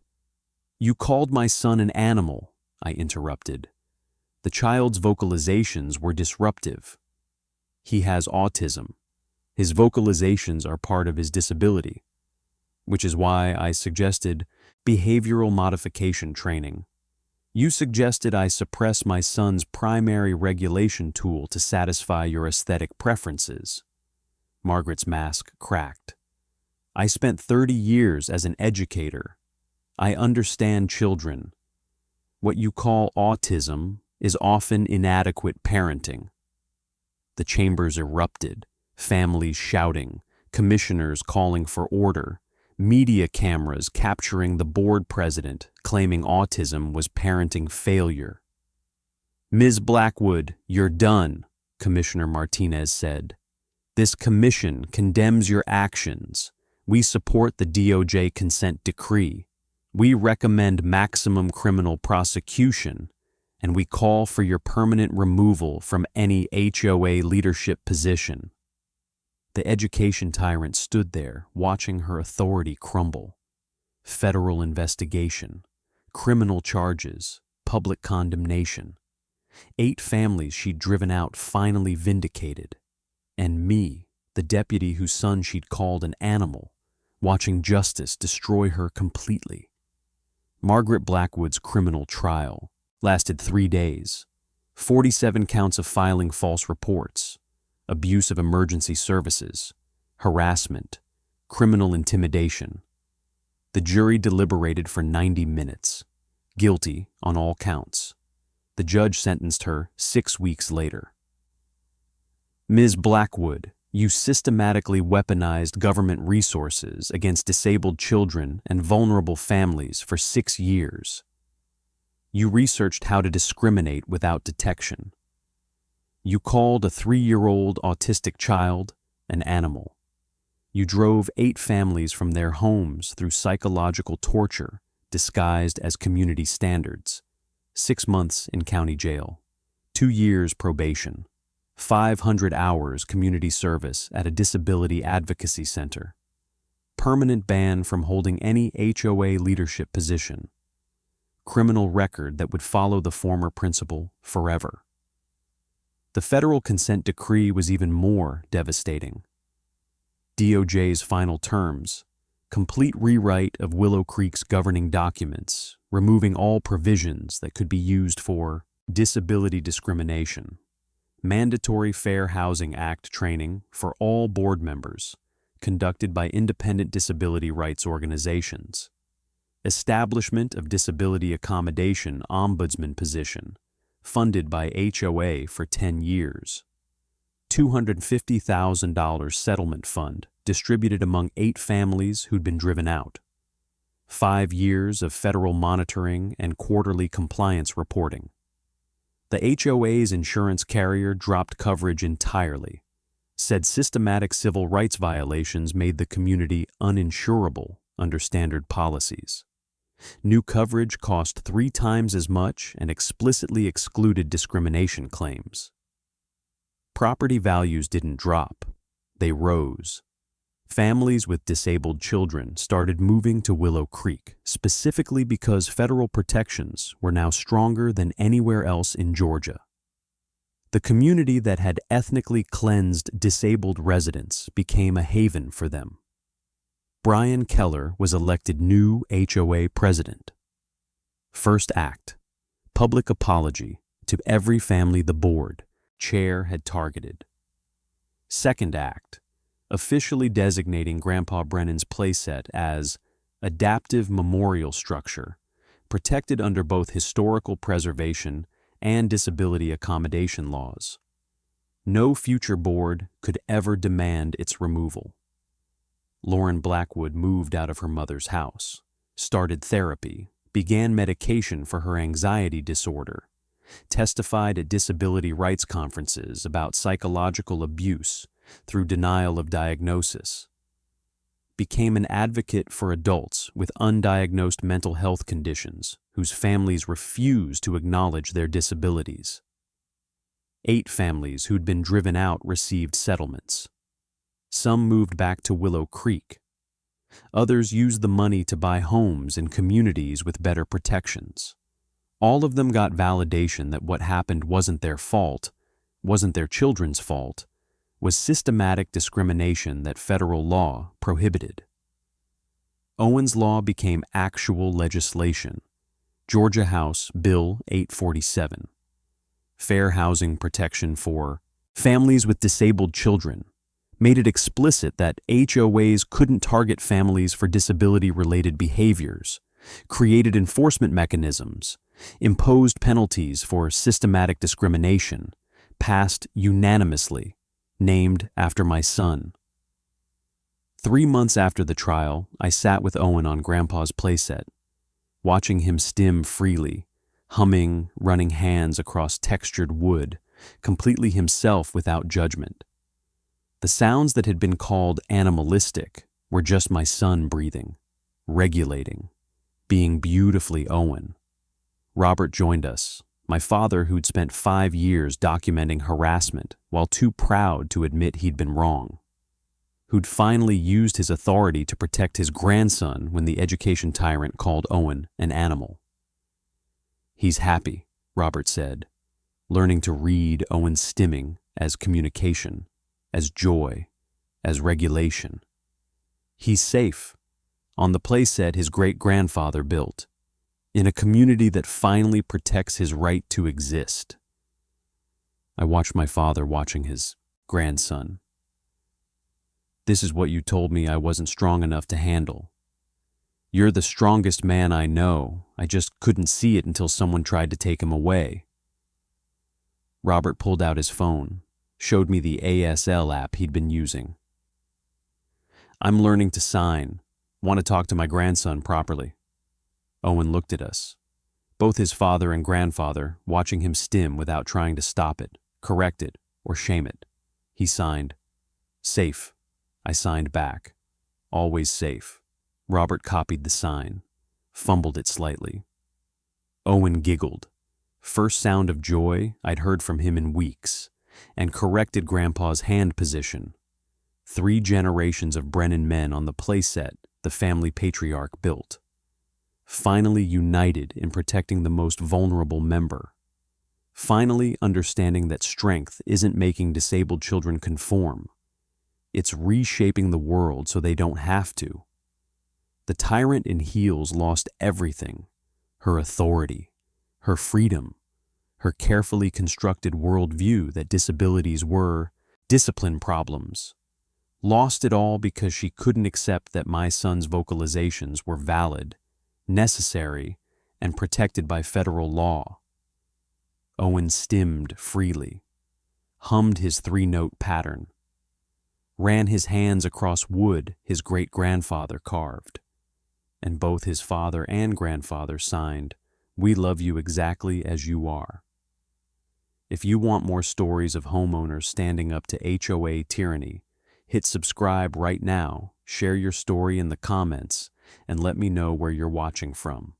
"You called my son an animal," I interrupted. The child's vocalizations were disruptive. He has autism. His vocalizations are part of his disability, which is why I suggested behavioral modification training. You suggested I suppress my son's primary regulation tool to satisfy your aesthetic preferences. Margaret's mask cracked. I spent 30 years as an educator. I understand children. What you call autism is often inadequate parenting. The chambers erupted, families shouting, commissioners calling for order, media cameras capturing the board president claiming autism was parenting failure. "Ms. Blackwood, you're done," Commissioner Martinez said. "This commission condemns your actions. We support the DOJ consent decree. We recommend maximum criminal prosecution, and we call for your permanent removal from any HOA leadership position." The education tyrant stood there, watching her authority crumble. Federal investigation, criminal charges, public condemnation. 8 families she'd driven out finally vindicated. And me, the deputy whose son she'd called an animal, watching justice destroy her completely. Margaret Blackwood's criminal trial lasted 3 days. 47 counts of filing false reports, abuse of emergency services, harassment, criminal intimidation. The jury deliberated for 90 minutes, guilty on all counts. The judge sentenced her 6 weeks later. "Ms. Blackwood, you systematically weaponized government resources against disabled children and vulnerable families for 6 years. You researched how to discriminate without detection. You called a 3-year-old autistic child an animal. You drove 8 families from their homes through psychological torture disguised as community standards. 6 months in county jail, 2 years probation, 500 hours community service at a disability advocacy center, permanent ban from holding any HOA leadership position, criminal record that would follow the former principal forever." The federal consent decree was even more devastating. DOJ's final terms: complete rewrite of Willow Creek's governing documents, removing all provisions that could be used for disability discrimination, mandatory Fair Housing Act training for all board members, conducted by independent disability rights organizations, establishment of disability accommodation ombudsman position, funded by HOA for 10 years, $250,000 settlement fund distributed among 8 families who'd been driven out, 5 years of federal monitoring and quarterly compliance reporting. The HOA's insurance carrier dropped coverage entirely, said systematic civil rights violations made the community uninsurable under standard policies. New coverage cost 3 times as much and explicitly excluded discrimination claims. Property values didn't drop, they rose. Families with disabled children started moving to Willow Creek, specifically because federal protections were now stronger than anywhere else in Georgia. The community that had ethnically cleansed disabled residents became a haven for them. Brian Keller was elected new HOA president. First act: public apology to every family the board chair had targeted. Second act: officially designating Grandpa Brennan's playset as adaptive memorial structure, protected under both historical preservation and disability accommodation laws. No future board could ever demand its removal. Lauren Blackwood moved out of her mother's house, started therapy, began medication for her anxiety disorder, testified at disability rights conferences about psychological abuse through denial of diagnosis. became an advocate for adults with undiagnosed mental health conditions whose families refused to acknowledge their disabilities. 8 families who'd been driven out received settlements. Some moved back to Willow Creek. Others used the money to buy homes in communities with better protections. All of them got validation that what happened wasn't their fault, wasn't their children's fault, was systematic discrimination that federal law prohibited. Owen's Law became actual legislation. Georgia House Bill 847. Fair housing protection for families with disabled children, made it explicit that HOAs couldn't target families for disability-related behaviors, created enforcement mechanisms, imposed penalties for systematic discrimination, passed unanimously, named after my son. 3 months after the trial, I sat with Owen on Grandpa's playset, watching him stim freely, humming, running hands across textured wood, completely himself without judgment. The sounds that had been called animalistic were just my son breathing, regulating, being beautifully Owen. Robert joined us, my father who'd spent 5 years documenting harassment while too proud to admit he'd been wrong, who'd finally used his authority to protect his grandson when the education tyrant called Owen an animal. "He's happy," Robert said, learning to read Owen's stimming as communication, as joy, as regulation. "He's safe, on the playset his great-grandfather built, in a community that finally protects his right to exist." I watched my father watching his grandson. "This is what you told me I wasn't strong enough to handle. You're the strongest man I know. I just couldn't see it until someone tried to take him away." Robert pulled out his phone, showed me the ASL app he'd been using. "I'm learning to sign. Want to talk to my grandson properly." Owen looked at us, both his father and grandfather watching him stim without trying to stop it, correct it, or shame it. He signed. "Safe." I signed back. "Always safe." Robert copied the sign, fumbled it slightly. Owen giggled, first sound of joy I'd heard from him in weeks, and corrected Grandpa's hand position. 3 generations of Brennan men on the playset the family patriarch built, finally united in protecting the most vulnerable member, finally understanding that strength isn't making disabled children conform. It's reshaping the world so they don't have to. The tyrant in heels lost everything: her authority, her freedom, her carefully constructed worldview that disabilities were discipline problems. Lost it all because she couldn't accept that my son's vocalizations were valid, necessary, and protected by federal law. Owen stimmed freely, hummed his 3-note pattern, ran his hands across wood his great-grandfather carved, and both his father and grandfather signed, "We love you exactly as you are." If you want more stories of homeowners standing up to HOA tyranny, hit subscribe right now, share your story in the comments, and let me know where you're watching from.